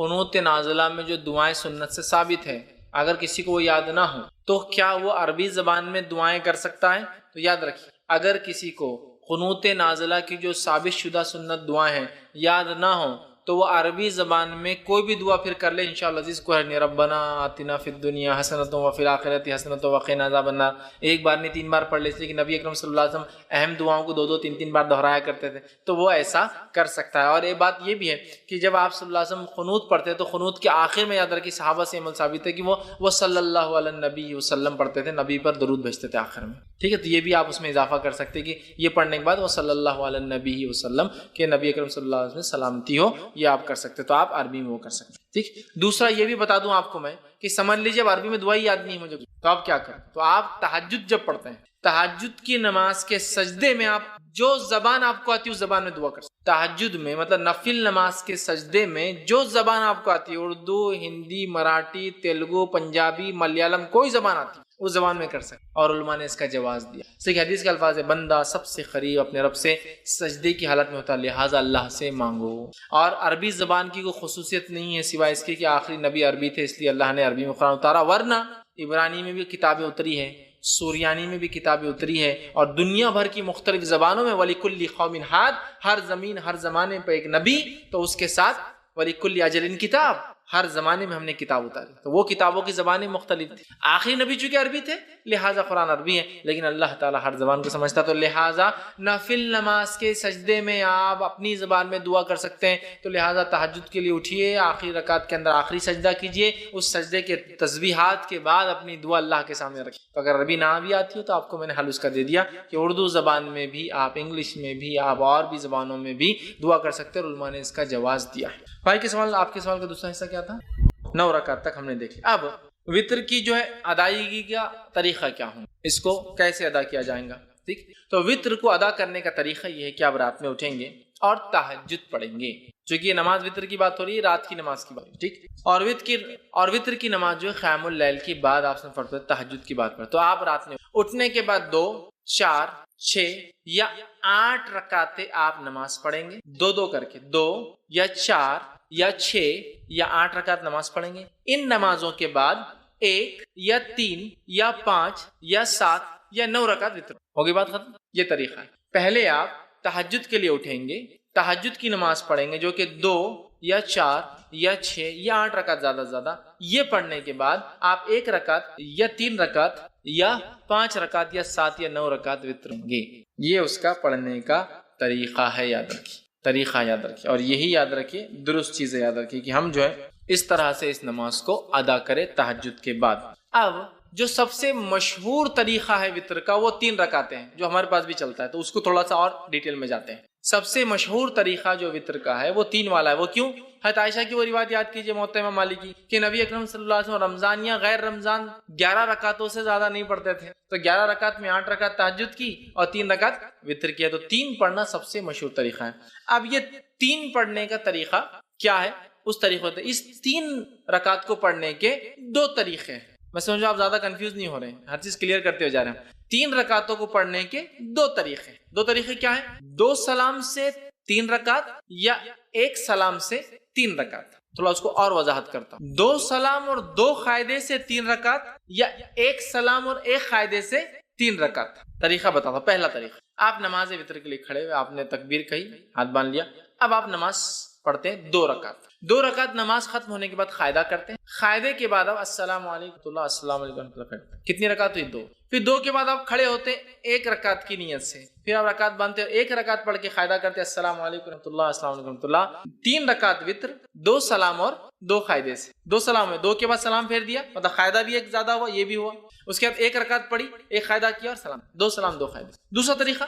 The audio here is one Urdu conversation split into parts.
قنوت نازلہ میں جو دعائیں سنت سے ثابت ہے، اگر کسی کو وہ یاد نہ ہو تو کیا وہ عربی زبان میں دعائیں کر سکتا ہے؟ تو یاد رکھیے، اگر کسی کو قنوت نازلہ کی جو ثابت شدہ سنت دعائیں ہیں یاد نہ ہوں تو وہ عربی زبان میں کوئی بھی دعا پھر کر لے انشاءاللہ عزیز کو ہے، ربنا آتنا فی الدنیا حسنۃ وفی الآخرۃ حسنۃ وقنا عذاب النار، ایک بار نہیں 3 بار پڑھ لے، اس لیے کہ نبی اکرم صلی اللہ علیہ وسلم اہم دعاؤں کو 2 3 بار دہرایا کرتے تھے، تو وہ ایسا کر سکتا ہے۔ اور ایک بات یہ بھی ہے کہ جب آپ صلی اللہ علیہ وسلم قنوت پڑھتے ہیں تو قنوت کے آخر میں یاد رکھیے صحابہ سے عمل ثابت ہے کہ وہ صلی اللہ علیہ نبی وسلم پڑھتے تھے، نبی پر درود بھیجتے تھے آخر میں، ٹھیک ہے؟ تو یہ بھی آپ اس میں اضافہ کر سکتے ہیں کہ یہ پڑھنے کے بعد وہ صلی اللہ علیہ نبی وسلم کہ نبی اکرم صلی اللہ علیہ وسلم سلامتی ہو، یہ آپ کر سکتے، تو آپ عربی میں وہ کر سکتے، ٹھیک۔ دوسرا یہ بھی بتا دوں آپ کو میں کہ سمجھ لیجیے اب عربی میں دعا ہی یاد نہیں مجھے تو آپ کیا کریں، تو آپ تہجد جب پڑھتے ہیں، تہجد کی نماز کے سجدے میں آپ جو زبان آپ کو آتی ہے اس زبان میں دعا کر سکتے۔ تہجد میں مطلب نفل نماز کے سجدے میں جو زبان آپ کو آتی ہے، اردو، ہندی، مراٹھی، تیلگو، پنجابی، ملیالم، کوئی زبان آتی ہے اس زبان میں کر سکتے، اور علماء نے اس کا جواز دیا۔ اس لیے حدیث کے الفاظ ہے بندہ سب سے قریب اپنے رب سے سجدے کی حالت میں ہوتا ہے، لہٰذا اللہ سے مانگو۔ اور عربی زبان کی کوئی خصوصیت نہیں ہے سوائے اس کے کہ آخری نبی عربی تھے، اس لیے اللہ نے عربی میں قرآن اتارا، ورنہ عبرانی میں بھی کتابیں اتری ہیں، سوریانی میں بھی کتابیں اتری ہے، اور دنیا بھر کی مختلف زبانوں میں وَلِكُلِّ قَوْمٍ ہاد، ہر زمین ہر زمانے پہ ایک نبی، تو اس کے ساتھ وَلِكُلِّ أَجَلٍ کتاب، ہر زمانے میں ہم نے کتاب اتاری، تو وہ کتابوں کی زبانیں مختلف تھی۔ آخری نبی چونکہ عربی تھے لہٰذا قرآن عربی ہے، لیکن اللہ تعالیٰ ہر زبان کو سمجھتا، تو لہٰذا نفل نماز کے سجدے میں آپ اپنی زبان میں دعا کر سکتے ہیں، تو لہٰذا تہجد کے لیے اٹھیے، آخری رکعت کے اندر آخری سجدہ کیجیے، اس سجدے کے تسبیحات کے بعد اپنی دعا اللہ کے سامنے رکھیے۔ تو اگر عربی نہ بھی آتی ہو تو آپ کو میں نے حل اس کا دے دیا کہ اردو زبان میں بھی آپ، انگلش میں بھی آپ، اور بھی زبانوں میں بھی دعا کر سکتے ہیں، اور علماء نے اس کا جواز دیا ہے۔ بھائی کے سوال، آپ کے سوال کا دوسرا حصہ کیا تھا؟ 9 رکعت تک ہم نے دیکھ لیا۔ اب وتر کی جو ہے ادائیگی کا طریقہ کیا ہوں، اس کو کیسے ادا کیا جائے گا، ٹھیک؟ تو وتر کو ادا کرنے کا طریقہ یہ ہے کہ آپ رات میں اٹھیں گے اور تہجد پڑھیں گے، چونکہ یہ نماز وتر کی بات ہو رہی ہے، رات کی نماز کی بات، ٹھیک؟ اور وتر کی نماز جو ہے قیام اللیل کی بعد آپ سے پڑھتے ہیں، تہجد کی بات پر، تو آپ رات میں اٹھنے کے بعد 2 4 6 یا 8 رکعتیں آپ نماز پڑھیں گے، 2 کر کے 2 یا 4 یا 6 یا 8 رکعت نماز پڑھیں گے۔ ان نمازوں کے بعد 1 یا 3 یا 5 یا 7 یا 9 رکعت وتر، ہوگی بات ختم۔ یہ طریقہ ہے، پہلے آپ تہجد کے لیے اٹھیں گے، تہجد کی نماز پڑھیں گے جو کہ 2 یا 4 یا 6 یا 8 رکعت زیادہ سے زیادہ، یہ پڑھنے کے بعد آپ 1 رکعت یا 3 رکعت یا 5 رکعت یا 7 یا 9 رکعت وتر ہوں گے۔ یہ اس کا پڑھنے کا طریقہ ہے، یاد رکھیے، طریقہ یاد رکھیے، اور یہی یاد رکھیے، درست چیزیں یاد رکھیے کہ ہم جو ہے اس طرح سے اس نماز کو ادا کریں تہجد کے بعد۔ اب جو سب سے مشہور طریقہ ہے وتر کا وہ 3 رکعتیں ہیں، جو ہمارے پاس بھی چلتا ہے، تو اس کو تھوڑا سا اور ڈیٹیل میں جاتے ہیں۔ سب سے مشہور طریقہ جو وتر کا ہے وہ 3 والا ہے، وہ کیوں؟ حضرت عائشہ کی وہ روایت یاد کیجئے موطا امام مالک کی کہ نبی اکرم صلی اللہ علیہ وسلم رمضان یا غیر رمضان 11 رکعتوں سے زیادہ نہیں پڑھتے تھے، تو 11 رکعت میں 8 رکعت تہجد کی اور 3 رکعت وتر کی ہے، تو 3 پڑھنا سب سے مشہور طریقہ ہے۔ اب یہ 3 پڑھنے کا طریقہ کیا ہے؟ اس طریقے سے اس 3 رکعت کو پڑھنے کے 2 طریقے ہیں، میں سمجھو آپ زیادہ کنفیوز نہیں ہو رہے ہیں، ہر چیز کلیئر کرتے ہوئے جا رہے ہیں۔ 3 رکعتوں کو پڑھنے کے 2 طریقے، 2 طریقے کیا ہیں؟ 2 سلام سے 3 رکعت یا 1 سلام سے 3 رکعت۔ تھوڑا اس کو اور وضاحت کرتا ہوں، 2 سلام اور 2 قاعدے سے 3 رکعت یا 1 سلام اور 1 قاعدے سے 3 رکعت۔ طریقہ بتاتا ہوں۔ پہلا طریقہ، آپ نماز وتر کے لیے کھڑے ہوئے، آپ نے تکبیر کہی، ہاتھ باندھ لیا، اب آپ نماز پڑھتے ہیں 2 رکعت۔ 2 رکعت نماز ختم ہونے کے بعد قاعدہ کرتے ہیں، قاعدے کے بعد آپ السلام علیکم اللہ، السلام علیکم ورحمۃ اللہ، کتنی رکعت ہوئی؟ 2۔ پھر 2 کے بعد آپ کھڑے ہوتے 1 رکعت کی نیت سے، پھر آپ رکعت باندھتے 1 رکعت پڑھ کے قاعدہ کرتے السلام علیکم ورحمۃ اللہ، السلام علیکم ورحمۃ اللہ، 3 رکعت وتر، 2 سلام اور 2 قاعدے سے۔ 2 سلام ہے، 2 کے بعد سلام پھیر دیا، مطلب قاعدہ بھی ایک زیادہ ہوا، یہ بھی ہوا، اس کے بعد 1 رکعت پڑھی، 1 قاعدہ کیا اور سلام، 2 سلام 2 قاعدے۔ دوسرا طریقہ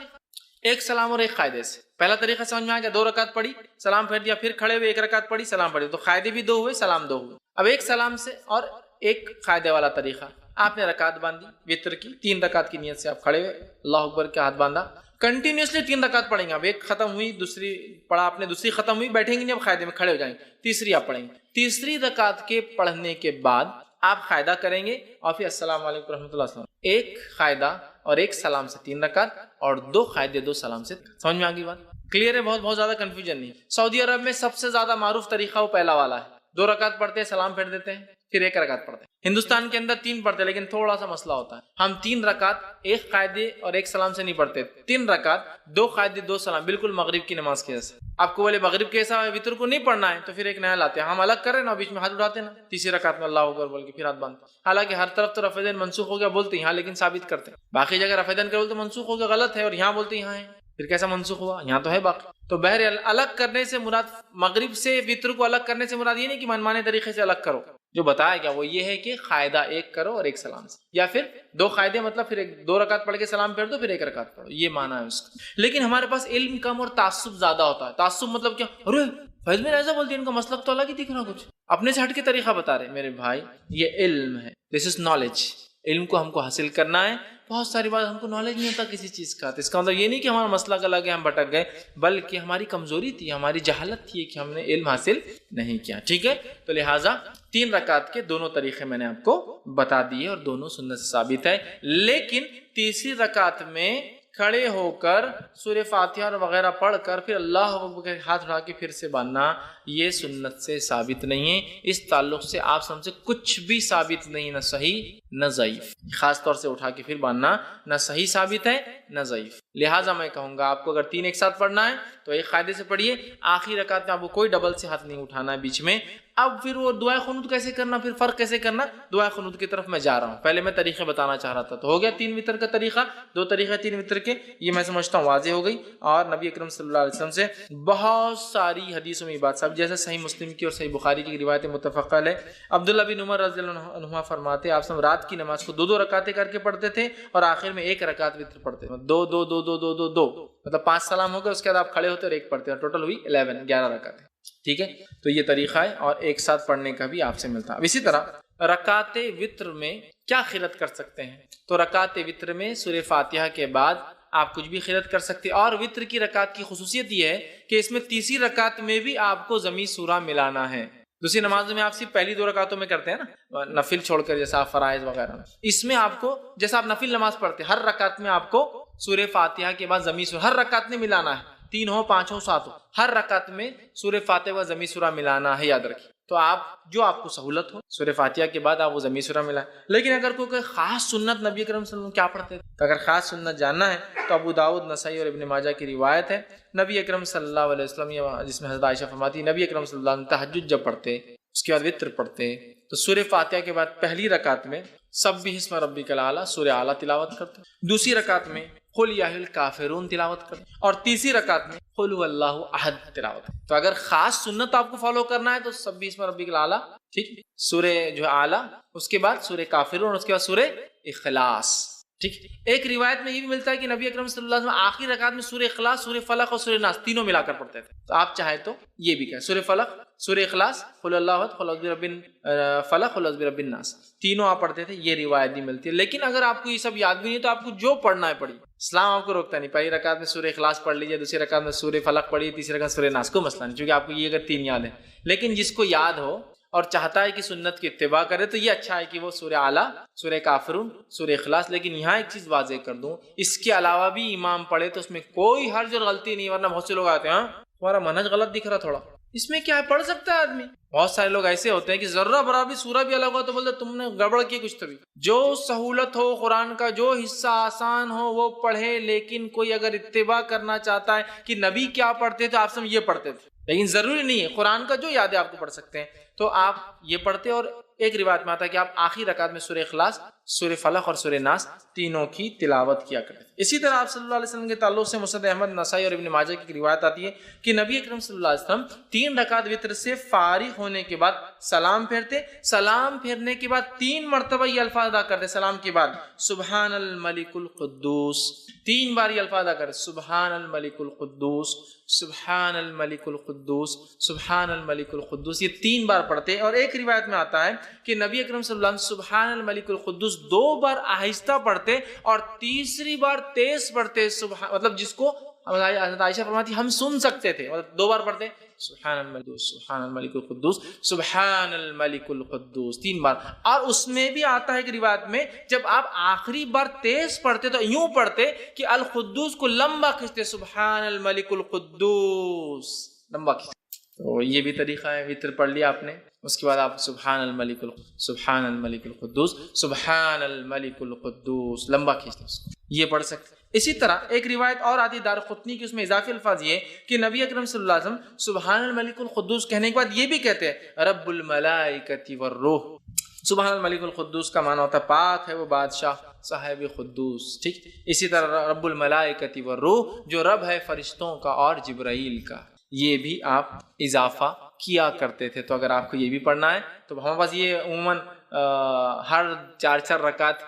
1 سلام اور 1 قاعدے سے۔ پہلا طریقہ سمجھ میں آ گیا، 2 رکعت پڑھی، سلام پھیر دیا، پھر کھڑے ہوئے 1 رکعت پڑھی، سلام پڑھی، تو قاعدے بھی 2 ہوئے، سلام 2 ہوئے۔ اب 1 سلام سے اور 1 قاعدے والا طریقہ، آپ نے رکعت باندھی وتر کی، 3 رکعت کی نیت سے آپ کھڑے ہوئے، اللہ اکبر کے ہاتھ باندھا، کنٹینیوسلی 3 رکعت پڑھیں گے آپ، 1 ختم ہوئی، دوسری پڑھا آپ نے، دوسری ختم ہوئی، بیٹھیں گے نہیں، اب قاعدے میں کھڑے ہو جائیں گے، تیسری آپ پڑھیں گے۔ تیسری رکعت کے پڑھنے کے بعد آپ قاعدہ کریں گے اور پھر السلام علیکم ورحمۃ اللہ وسلم، 1 قاعدہ اور 1 سلام سے 3 رکعت اور 2 قاعدے 2 سلام سے۔ سمجھ میں آ گئی بات؟ کلیئر ہے؟ بہت زیادہ کنفیوژن نہیں۔ سعودی عرب میں سب سے زیادہ معروف طریقہ وہ پہلا والا ہے، 2 رکعت پڑھتے ہیں سلام پھیر دیتے ہیں پھر 1 رکعت پڑھتے ہیں. ہندوستان کے اندر 3 پڑھتے ہیں لیکن تھوڑا سا مسئلہ ہوتا ہے. ہم 3 رکعت 1 قاعدے اور 1 سلام سے نہیں پڑھتے. 3 رکعت 2 قاعدے 2 سلام، بالکل مغرب کی نماز کے جیسے. آپ کو بولے مغرب کیسا ہے، وتر کو نہیں پڑھنا ہے تو پھر ایک نیا لاتے ہیں. ہم الگ کر رہے ہیں نا، بیچ میں ہاتھ اٹھاتے ہیں نا، تیسری رکعت میں اللہ اکبر بول کے پھر ہاتھ باندھتے ہیں. حالانکہ ہر طرف تو رفع دین منسوخ ہو گیا بولتے ہیں یہاں، لیکن ثابت کرتے ہیں. باقی جگہ رفع دین کرو تو منسوخ ہو گیا غلط ہے، اور یہاں بولتے ہیں یہاں ہے، پھر کیسا منسوخ ہوا؟ یہاں تو ہے باقی. تو بہرحال الگ کرنے سے مراد، مغرب سے وتر کو الگ کرنے سے مراد یہ نہیں کہ منمانے طریقے سے الگ کرو. جو بتایا گیا وہ یہ ہے کہ قاعدہ 1 کرو اور 1 سلام سے، یا پھر 2 قاعدے مطلب پھر 2 رکعت پڑھ کے سلام پھیر دو پھر 1 رکعت پڑھو، یہ معنی ہے اس کا. لیکن ہمارے پاس علم کم اور تعصب زیادہ ہوتا ہے. تعصب مطلب کیا، ارے فیض میں ایسا بولتی ہے، ان کا مسلک تو الگ ہی دکھ رہا، کچھ اپنے سے ہٹ کے طریقہ بتا رہے. میرے بھائی یہ علم ہے، دس از نالج. علم کو ہم کو حاصل کرنا ہے. بہت ساری بات ہم کو نالج نہیں ہوتا کسی چیز کا، تو اس کا مطلب یہ نہیں کہ ہمارا مسئلہ الگ ہے ہم بھٹک گئے، بلکہ ہماری کمزوری تھی، ہماری جہالت تھی کہ ہم نے علم حاصل نہیں کیا. ٹھیک ہے، تو لہٰذا 3 رکعت کے دونوں طریقے میں نے آپ کو بتا دیے اور دونوں سنت سے ثابت ہے. لیکن تیسری رکعت میں کھڑے ہو کر سورہ فاتحہ اور وغیرہ پڑھ کر پھر اللہ اکبر کے ہاتھ اٹھا کے پھر سے باندھنا، یہ سنت سے ثابت نہیں ہے. اس تعلق سے آپ سب سے کچھ بھی ثابت نہیں، نہ صحیح نہ ضعیف. خاص طور سے اٹھا کے پھر باندھنا نہ صحیح ثابت ہے نہ ضعیف. لہٰذا میں کہوں گا آپ کو اگر 3 ایک ساتھ پڑھنا ہے تو ایک قاعدے سے پڑھیے. آخری رکعت میں آپ کو کوئی ڈبل سے ہاتھ نہیں اٹھانا ہے بیچ میں. اب پھر وہ دعائے قنوت کیسے کرنا، پھر فرق کیسے کرنا، دعائے قنوت کی طرف میں جا رہا ہوں. پہلے میں طریقے بتانا چاہ رہا تھا. تو ہو گیا 3 وتر کا طریقہ، 2 طریقے 3 وتر کے، یہ میں سمجھتا ہوں واضح ہو گئی. اور نبی اکرم صلی اللہ علیہ وسلم سے بہت ساری حدیثوں میں بات سب، جیسے صحیح مسلم کی اور صحیح بخاری کی روایت متفق علیہ. عبداللہ بن عمر رضی اللہ عنہما فرماتے آپ سب رات کی نماز کو 2 رکعتیں کر کے پڑھتے تھے اور آخر میں 1 رکعت وتر پڑھتے تھے. 2 2 2 2 2 2 2 مطلب 5 سلام ہو گئے، اس کے بعد آپ کھڑے ہوتے اور 1 پڑھتے ہیں، ٹوٹل ہوئی 11 رکعتیں. ٹھیک ہے، تو یہ طریقہ ہے اور ایک ساتھ پڑھنے کا بھی آپ سے ملتا ہے. اسی طرح رکعت وتر میں کیا خیرت کر سکتے ہیں؟ تو رکعت وتر میں سورہ فاتحہ کے بعد آپ کچھ بھی خیرت کر سکتے ہیں. اور وتر کی رکعت کی خصوصیت یہ ہے کہ اس میں تیسری رکعت میں بھی آپ کو ضمی سورہ ملانا ہے. دوسری نمازوں میں آپ صرف پہلی 2 رکعتوں میں کرتے ہیں نا، نفل چھوڑ کر، جیسا آپ فرائض وغیرہ میں. اس میں آپ کو جیسا آپ نفل نماز پڑھتے ہیں، ہر رکعت میں آپ کو سورہ فاتحہ کے بعد ضمی سورہ ہر رکعت میں ملانا ہے. 3 ہو 5 ہو 7 ہو، ہر رکعت میں سورہ فاتحہ و ضمی سورہ ملانا ہے، یاد رکھیے. تو آپ کو سہولت ہو سورہ فاتحہ کے بعد آپ وہ ضمی سورہ ملائیں. لیکن اگر کوئی خاص سنت نبی اکرم صلی اللہ علیہ وسلم کیا پڑھتے تھے، تو اگر خاص سنت جاننا ہے تو ابو داؤد، نسائی اور ابن ماجہ کی روایت ہے. نبی اکرم صلی اللہ علیہ وسلم، جس میں حضرت عائشہ فرماتی ہے نبی اکرم صلی اللہ علیہ وسلم تہجد جب پڑھتے اس کے بعد وتر پڑھتے تو سورہ فاتحہ کے بعد پہلی رکعت میں سبح اسم ربک الاعلی سورہ اعلیٰ تلاوت کرتے، دوسری رکعت میں قل یا الکافرون تلاوت کرتے، اور تیسری رکعت میں قل هو اللہ احد تلاوت. تو اگر خاص سنت آپ کو فالو کرنا ہے تو سبح اسم ربک الاعلی، ٹھیک، سورہ جو اعلیٰ، اس کے بعد سورہ کافرون اور اس کے بعد سورہ اخلاص. ٹھیک، ایک روایت میں یہ بھی ملتا ہے کہ نبی اکرم صلی اللہ علیہ وسلم آخری رکعت میں سورہ اخلاص، سورہ فلق اور سورہ ناس تینوں ملا کر پڑھتے تھے. تو آپ چاہیں تو یہ بھی کہیں سورہ فلق، سورہ اخلاص، قل اللہ احد، قل اعوذ برب فلق، قل اعوذ برب الناس، تینوں آپ پڑھتے تھے. یہ روایت بھی ملتی ہے. لیکن اگر آپ کو یہ سب یاد بھی نہیں تو آپ کو جو پڑھنا ہے پڑھیے، اسلام آپ کو روکتا نہیں. پہلی رکعت میں سورہ اخلاص پڑھ لیجیے، دوسری رکعت میں سورہ فلق پڑھیے، تیسری رکعت سورہ ناس، کو مسئلہ نہیں، چونکہ آپ کو یہ اگر 3 یاد ہیں. لیکن جس کو یاد ہو اور چاہتا ہے کہ سنت کی اتباع کرے تو یہ اچھا ہے کہ وہ سورہ اعلیٰ، سورہ کافرون، سورہ اخلاص. لیکن یہاں ایک چیز واضح کر دوں، اس کے علاوہ بھی امام پڑھے تو اس میں کوئی حرج اور غلطی نہیں. ورنہ بہت سے لوگ آتے ہیں تمہارا منہج غلط دکھ رہا تھوڑا، اس میں کیا ہے، پڑھ سکتا ہے آدمی. بہت سارے لوگ ایسے ہوتے ہیں کہ ذرہ برابر سورہ بھی الگ ہو تو بولتے تم نے گڑبڑ کی کچھ. تو بھی جو سہولت ہو قرآن کا، جو حصہ آسان ہو وہ پڑھے. لیکن کوئی اگر اتباع کرنا چاہتا ہے کہ نبی کیا پڑھتے تھے، آپ سب یہ پڑھتے تھے، لیکن ضروری نہیں ہے. قرآن کا جو یاد ہے آپ کو پڑھ سکتے ہیں تو آپ یہ پڑھتے. اور ایک روایت میں آتا ہے کہ آپ آخری رکعت میں سورہ اخلاص، سورہ فلق اور سورہ ناس تینوں کی تلاوت کیا کرتے. اسی طرح آپ صلی اللہ علیہ وسلم کے تعلق سے مسند احمد، نسائی اور ابن ماجہ کی روایت آتی ہے کہ نبی اکرم صلی اللہ علیہ وسلم 3 رکعت وتر سے فارغ ہونے کے بعد سلام پھیرتے. سلام پھیرنے کے بعد 3 مرتبہ یہ الفاظ ادا کرتے. سلام کے بعد سبحان الملک القدوس، 3 بار یہ الفاظ ادا کرتے، سبحان الملک القدوس، سبحان الملک القدوس، سبحان الملک القدوس. یہ 3 بار پڑھتے. اور ایک روایت میں آتا ہے کہ نبی اکرم صلی اللہ علیہ وسلم سبحان الملک القدوس 2 بار آہستہ پڑھتے اور تیسری بار تیز پڑھتے. مطلب جس کو حضرت عائشہ فرماتی ہم سن سکتے تھے، مطلب 2 بار پڑھتے سبحان الملک، سبحان الملک القدوس، سبحان الملک القدوس 3 بار. اور اس میں بھی آتا ہے کہ روایت میں جب آپ آخری بار تیز پڑھتے تو یوں پڑھتے کہ القدوس کو لمبا کھینچتے، سبحان الملک القدوس لمبا کھینچتے. تو یہ بھی طریقہ ہے. وتر پڑھ لیا آپ نے، اس کے بعد آپ سبحان الملک القدوس سبحان الملک القدوس لمبا کھینچتے اس کو، یہ پڑھ سکتے۔ اسی طرح ایک روایت اور آتی دارقطنی کی، اس میں اضافی الفاظ یہ کہ نبی اکرم صلی اللہ علیہ وسلم سبحان الملک القدوس کہنے کے بعد یہ بھی کہتے ہیں رب الملائکۃ والروح۔ سبحان الملک القدوس کا معنی ہوتا ہے پاک ہے وہ بادشاہ صاحب قدوس، ٹھیک۔ اسی طرح رب الملائکۃ والروح جو رب ہے فرشتوں کا اور جبرائیل کا، یہ بھی آپ اضافہ کیا کرتے تھے۔ تو اگر آپ کو یہ بھی پڑھنا ہے تو ہمارے پاس یہ عموماً ہر 4 رکعت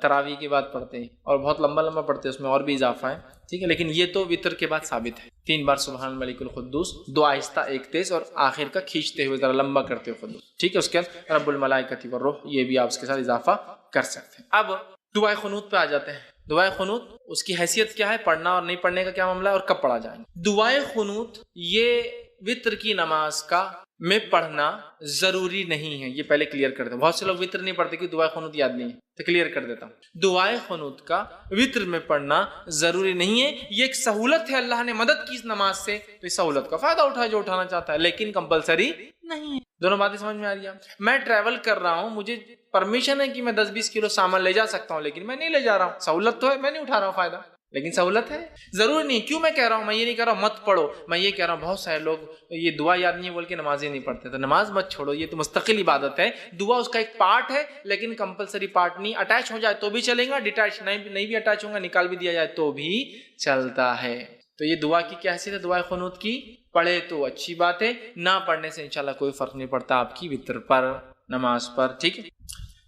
تراویح کے بعد پڑھتے ہیں اور بہت لمبا پڑھتے ہیں، اس میں اور بھی اضافہ ہے، ٹھیک ہے۔ لیکن یہ تو وتر کے بعد ثابت ہے، 3 بار سبحان الملک القدوس، 2 آہستہ 1 تیز، اور آخر کا کھینچتے ہوئے ذرا لمبا کرتے ہوئے قدوس، ٹھیک ہے۔ اس کے بعد رب الملائکۃ والروح، یہ بھی آپ اس کے ساتھ اضافہ کر سکتے ہیں۔ اب دعائے قنوت پہ آ جاتے ہیں۔ دعائے قنوت اس کی حیثیت کیا ہے، پڑھنا اور نہیں پڑھنے کا کیا معاملہ ہے، اور کب پڑھا جائے۔ دعائے قنوت یہ وتر کی نماز کا میں پڑھنا ضروری نہیں ہے، یہ پہلے کلیئر کر دیں۔ بہت سے لوگ وتر نہیں پڑھتے کہ دعائے قنوت یاد نہیں ہے، تو کلیئر کر دیتا ہوں۔ دعائے قنوت کا وتر میں پڑھنا ضروری نہیں ہے، یہ ایک سہولت ہے، اللہ نے مدد کی اس نماز سے، تو اس سہولت کا فائدہ اٹھائے جو اٹھانا چاہتا ہے، لیکن کمپلسری نہیں ہے۔ دونوں باتیں سمجھ میں آ رہی ہیں؟ میں ٹریول کر رہا ہوں، مجھے پرمیشن ہے کہ میں 10-20 کلو سامان لے جا سکتا ہوں، لیکن میں نہیں لے جا رہا ہوں۔ سہولت تو ہے، میں نہیں اٹھا رہا ہوں فائدہ، لیکن سہولت ہے، ضروری نہیں۔ کیوں میں کہہ رہا ہوں، میں یہ نہیں کہہ رہا ہوں مت پڑھو، میں یہ کہہ رہا ہوں بہت سارے لوگ یہ دعا یاد نہیں ہے بول کے نماز ہی نہیں پڑھتے، تو نماز مت چھوڑو، یہ تو مستقل عبادت ہے۔ دعا اس کا ایک پارٹ ہے، لیکن کمپلسری پارٹ نہیں۔ اٹیچ ہو جائے تو بھی چلے گا، ڈیٹیچ نہیں بھی اٹیچ ہوگا، نکال بھی دیا جائے تو بھی چلتا ہے۔ تو یہ دعا کی کیا حیثیت ہے دعائے قنوت کی؟ پڑھے تو اچھی بات ہے، نہ پڑھنے سے انشاءاللہ کوئی فرق نہیں پڑتا آپ کی وتر پر، نماز پر، ٹھیک ہے۔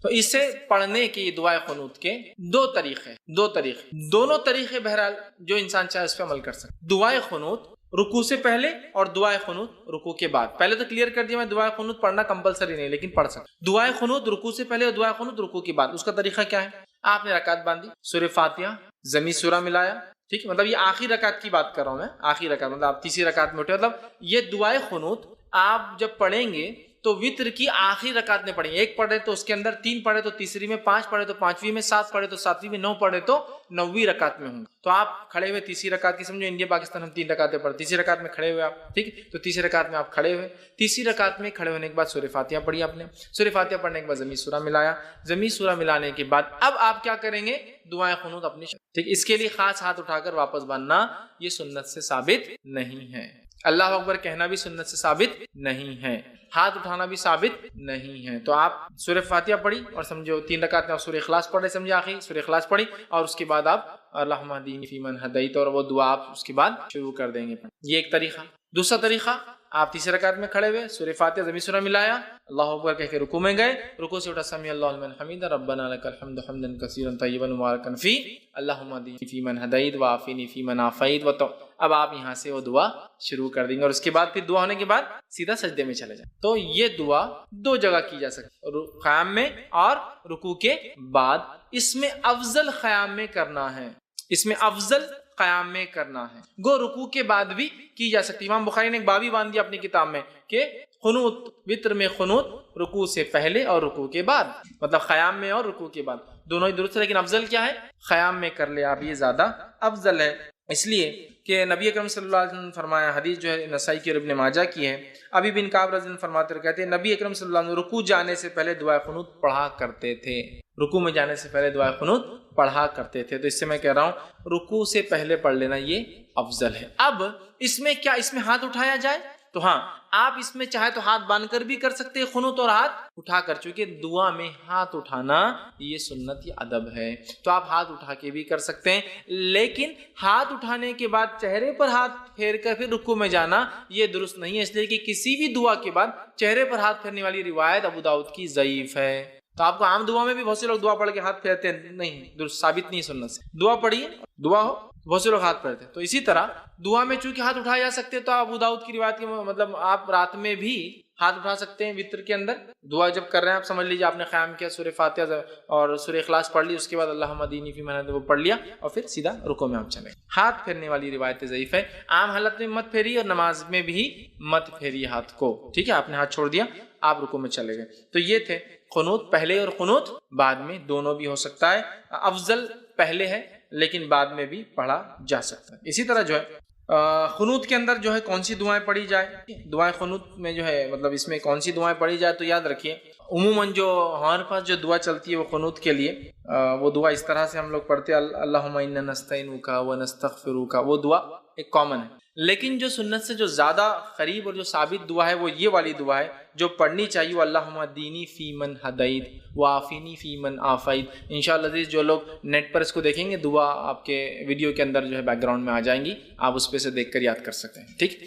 تو اسے پڑھنے کے دعائے قنوت کے 2 طریقے، دونوں طریقے بہرحال جو انسان چاہے اس پہ عمل کر سکتا۔ دعائے قنوت رکوع سے پہلے اور دعائے قنوت رکوع کے بعد۔ پہلے تو کلیئر کر دیا میں دعائے قنوت پڑھنا کمپلسری نہیں، لیکن پڑھ سکتا۔ دعائے قنوت رکوع سے پہلے اور دعائے قنوت رکوع کے بعد، اس کا طریقہ کیا ہے؟ آپ نے رکعت باندھی، سورہ فاتحہ ضمی سورہ ملایا، ٹھیک ہے، مطلب یہ آخری رکعت کی بات کر رہا ہوں میں، آخری رکعت مطلب آپ تیسری رکعت میں اٹھے، مطلب یہ دعائے قنوت آپ جب پڑھیں گے تو وتر کی آخری رکعت میں پڑھیں گے۔ 1 پڑھے تو اس کے اندر 3 پڑھے تو تیسری میں، 5 پڑھے تو 5ویں میں، 7 پڑھے تو 7ویں میں، 9 پڑھے تو 9ویں رکعت میں ہوں گے۔ تو آپ کھڑے ہوئے تیسری رکعت کی، سمجھو انڈیا پاکستان ہم 3 رکعتیں پڑھتے، تیسری رکعت میں کھڑے ہوئے آپ، ٹھیک ہے، تو تیسری رکعت میں آپ کھڑے ہوئے، تیسری رکعت میں کھڑے ہونے کے بعد سورہ فاتحہ پڑھی آپ نے، سورہ فاتحہ پڑھنے کے بعد ضمی سورہ ملایا، ضمی سورہ ملانے کے بعد اب آپ کیا کریں گے؟ دعائے قنوت اپنی، ٹھیک، اس کے لیے خاص ہاتھ اٹھا کر واپس باندھنا یہ سنت سے ثابت نہیں ہے۔ اللہ اکبر کہنا بھی سنت سے ثابت نہیں ہے، ہاتھ اٹھانا بھی ثابت نہیں ہے۔ تو آپ سورہ فاتحہ پڑھی اور سمجھو 3 رکعت میں آپ سورہ اخلاص پڑھ رہے، سمجھے آخری سورہ اخلاص پڑھی، اور اس کے بعد آپ اللہم اہدنی فیمن ہدیت، اور وہ دعا آپ اس کے بعد شروع کر دیں گے۔ یہ ایک طریقہ۔ دوسرا طریقہ، آپ تیسری رکعت میں کھڑے ہوئے، سورہ فاتحہ ضمی سورہ ملایا، اللہ اکبر کہہ کے رکوع میں گئے، رکوع سے اٹھا سمیع اللہ لمن حمیدہ، ربنا لک الحمد حمدا کثیرا طیبا مبارکا فی، اللہم اہدنی فیمن ہدیت وعافنی فیمن عافیت، اب آپ یہاں سے وہ دعا شروع کر دیں گے، اور اس کے بعد پھر دعا ہونے کے بعد سیدھا سجدے میں چلے جائیں۔ تو یہ دعا 2 جگہ کی جا سکتی ہے، قیام میں اور رکوع کے بعد۔ اس میں افضل قیام میں کرنا ہے، اس میں افضل قیام میں کرنا ہے، گو رکوع کے بعد بھی کی جا سکتی۔ امام بخاری نے ایک باب ہی باندھ دیا اپنی کتاب میں کہ قنوت، وتر میں قنوت رکوع سے پہلے اور رکوع کے بعد، مطلب قیام میں اور رکوع کے بعد، دونوں ہی درست ہے، لیکن افضل کیا ہے؟ قیام میں کر لے آپ، یہ زیادہ افضل ہے، اس لیے کہ نبی اکرم صلی اللہ علیہ وسلم نے فرمایا، حدیث جو ہے نسائی کی اور ابن ماجہ کی ہے، ابی بن کعب رضی اللہ عنہ فرماتے ہیں، کہتے ہیں نبی اکرم صلی اللہ علیہ وسلم رکوع جانے سے پہلے دعائے قنوت پڑھا کرتے تھے، رکوع میں جانے سے پہلے دعائے قنوت پڑھا کرتے تھے۔ تو اس سے میں کہہ رہا ہوں رکوع سے پہلے پڑھ لینا یہ افضل ہے۔ اب اس میں کیا، اس میں ہاتھ اٹھایا جائے؟ تو ہاں، آپ اس میں چاہے تو ہاتھ باندھ کر بھی کر سکتے ہیں قنوت، اور ہاتھ اٹھا کر، چونکہ دعا میں ہاتھ اٹھانا یہ سنت، یہ ادب ہے، تو آپ ہاتھ اٹھا کے بھی کر سکتے ہیں، لیکن ہاتھ اٹھانے کے بعد چہرے پر ہاتھ پھیر کر پھر رکوع میں جانا یہ درست نہیں ہے، اس لیے کہ کسی بھی دعا کے بعد چہرے پر ہاتھ پھیرنے والی روایت ابو داؤد کی ضعیف ہے۔ تو آپ کو عام دعا میں بھی بہت سے لوگ دعا پڑھ کے ہاتھ پھیرتے ہیں، نہیں، درست ثابت نہیں سنت سے۔ دعا پڑھیے، دعا ہو، بہت سے لوگ ہاتھ پھیرتے ہیں۔ تو اسی طرح دعا میں چونکہ ہاتھ اٹھائے جا سکتے تو ابو داؤد کی روایت کے مطلب آپ رات میں بھی ہاتھ اٹھا سکتے ہیں، وتر کے اندر دعا جب کر رہے ہیں آپ سمجھ لیجیے آپ نے قیام کیا، سورہ فاتحہ اور سورہ اخلاص پڑھ لی، اس کے بعد اللہم اہدنی فیمن ہدیت وہ پڑھ لیا، اور پھر سیدھا رکوع میں آپ چلے۔ ہاتھ پھیرنے والی روایت ضعیف ہے، عام حالت میں مت پھیری اور نماز میں بھی مت پھیری ہاتھ کو، ٹھیک ہے، آپ نے ہاتھ چھوڑ دیا، آپ رکوع میں چلے گئے۔ تو یہ تھے قنوت پہلے اور قنوت بعد میں، دونوں بھی ہو سکتا ہے، افضل پہلے ہے لیکن بعد میں بھی پڑھا جا سکتا ہے۔ اسی طرح جو ہے خنوت کے اندر جو ہے کون سی دعائیں پڑھی جائے، دعائیں خنوت میں جو ہے مطلب اس میں کون سی دعائیں پڑھی جائے، تو یاد رکھیے عموماً جو ہمارے پاس جو دعا چلتی ہے وہ خنوت کے لیے وہ دعا اس طرح سے ہم لوگ پڑھتے ہیں اللہم انا نستعینک ونستغفرک، وہ دعا ایک کامن ہے. لیکن جو سنت سے جو زیادہ قریب اور جو ثابت دعا ہے وہ یہ والی دعا ہے جو پڑھنی چاہیے، وہ اللہم اہدنی فیمن ہدیت وعافنی فیمن عافیت. انشاءاللہ عزیز جو لوگ نیٹ پر اس کو دیکھیں گے دعا آپ کے ویڈیو کے اندر جو ہے بیک گراؤنڈ میں آ جائیں گی، آپ اس پہ سے دیکھ کر یاد کر سکتے ہیں. ٹھیک،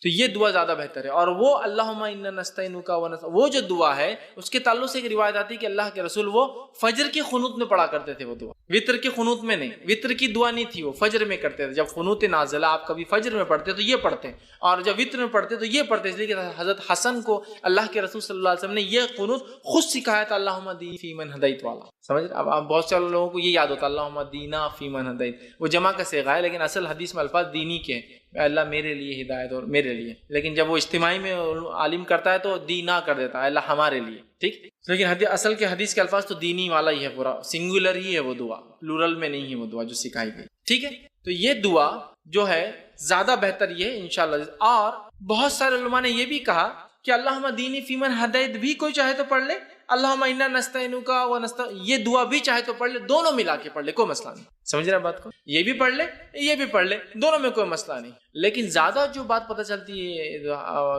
تو یہ دعا زیادہ بہتر ہے. اور وہ اللہم انا نستعینک وہ جو دعا ہے اس کے تعلق سے ایک روایت آتی ہے کہ اللہ کے رسول وہ فجر کی قنوت میں پڑھا کرتے تھے، وہ دعا وطر کی قنوت میں نہیں، وطر کی دعا نہیں تھی، وہ فجر میں کرتے تھے. جب قنوت نازلہ آپ کبھی فجر میں پڑھتے تو یہ پڑھتے، اور جب وطر میں پڑھتے تو یہ پڑھتے، اس لیے کہ حضرت حسن کو اللہ کے رسول صلی اللہ علیہ وسلم نے یہ قنوت خود سکھایا تھا، اللہم اہدنی فیمن ہدیت والا. سمجھ رہے؟ اب بہت سے لوگوں کو یہ یاد ہوتا ہے اللہم اہدنا فیمن ہدیت، وہ جمع کا صیغہ ہے لیکن اصل حدیث میں الفاظ دینی کے ہیں، اللہ میرے لیے ہدایت اور میرے لیے. لیکن جب وہ اجتماعی میں عالم کرتا ہے تو دینا کر دیتا ہے، اللہ ہمارے لیے. ٹھیک، لیکن اصل کے حدیث کے الفاظ تو دینی والا ہی ہے، پورا سنگولر ہی ہے وہ دعا، پلورل میں نہیں ہے وہ دعا جو سکھائی گئی. ٹھیک ہے، تو یہ دعا جو ہے زیادہ بہتر یہ ہے انشاءاللہ. اور بہت سارے علماء نے یہ بھی کہا کہ اللہم اہدنی فیمن ہدیت بھی کوئی چاہے تو پڑھ لے، اللہم انا نستعینک یہ دعا بھی چاہے تو پڑھ لے، دونوں ملا کے پڑھ لے، کوئی مسئلہ نہیں. سمجھ رہے بات کو؟ یہ بھی پڑھ لے یہ بھی پڑھ لے، دونوں میں کوئی مسئلہ نہیں. لیکن زیادہ جو بات پتہ چلتی ہے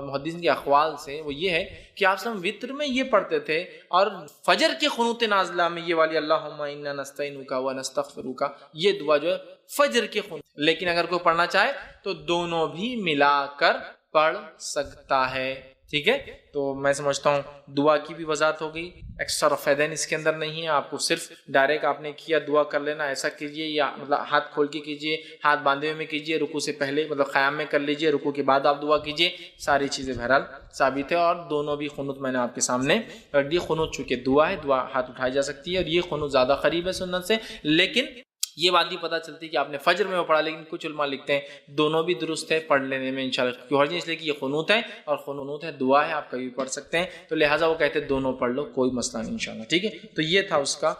محدثین کے اقوال سے وہ یہ ہے کہ آپ سب وطر میں یہ پڑھتے تھے اور فجر کے قنوت نازلہ میں یہ والی اللہم انا نستعینک ونستغفرک یہ دعا جو ہے فجر کے قنوت. لیکن اگر کوئی پڑھنا چاہے تو دونوں بھی ملا کر پڑھ سکتا ہے. ٹھیک ہے، تو میں سمجھتا ہوں دعا کی بھی وضاحت ہو گئی. ایکسٹرا فیدین اس کے اندر نہیں ہے، آپ کو صرف ڈائریکٹ آپ نے کیا دعا کر لینا، ایسا کیجئے یا مطلب ہاتھ کھول کے کیجئے، ہاتھ باندھے ہوئے میں کیجئے، رکوع سے پہلے مطلب قیام میں کر لیجئے، رکوع کے بعد آپ دعا کیجئے، ساری چیزیں بہرحال ثابت ہے. اور دونوں بھی قنوت میں نے آپ کے سامنے رکھ دی. قنوت چونکہ دعا ہے، دعا ہاتھ اٹھائی جا سکتی ہے اور یہ قنوت زیادہ قریب ہے سنت سے. لیکن یہ بات بھی پتہ چلتی ہے کہ آپ نے فجر میں وہ پڑھا، لیکن کچھ علماء لکھتے ہیں دونوں بھی درست ہے پڑھ لینے میں انشاءاللہ. کیوں حرج؟ اس لیے کہ یہ قنوت ہے اور قنوت ہے دعا ہے، آپ کبھی پڑھ سکتے ہیں، تو لہٰذا وہ کہتے ہیں دونوں پڑھ لو، کوئی مسئلہ نہیں انشاءاللہ. ٹھیک ہے، تو یہ تھا اس کا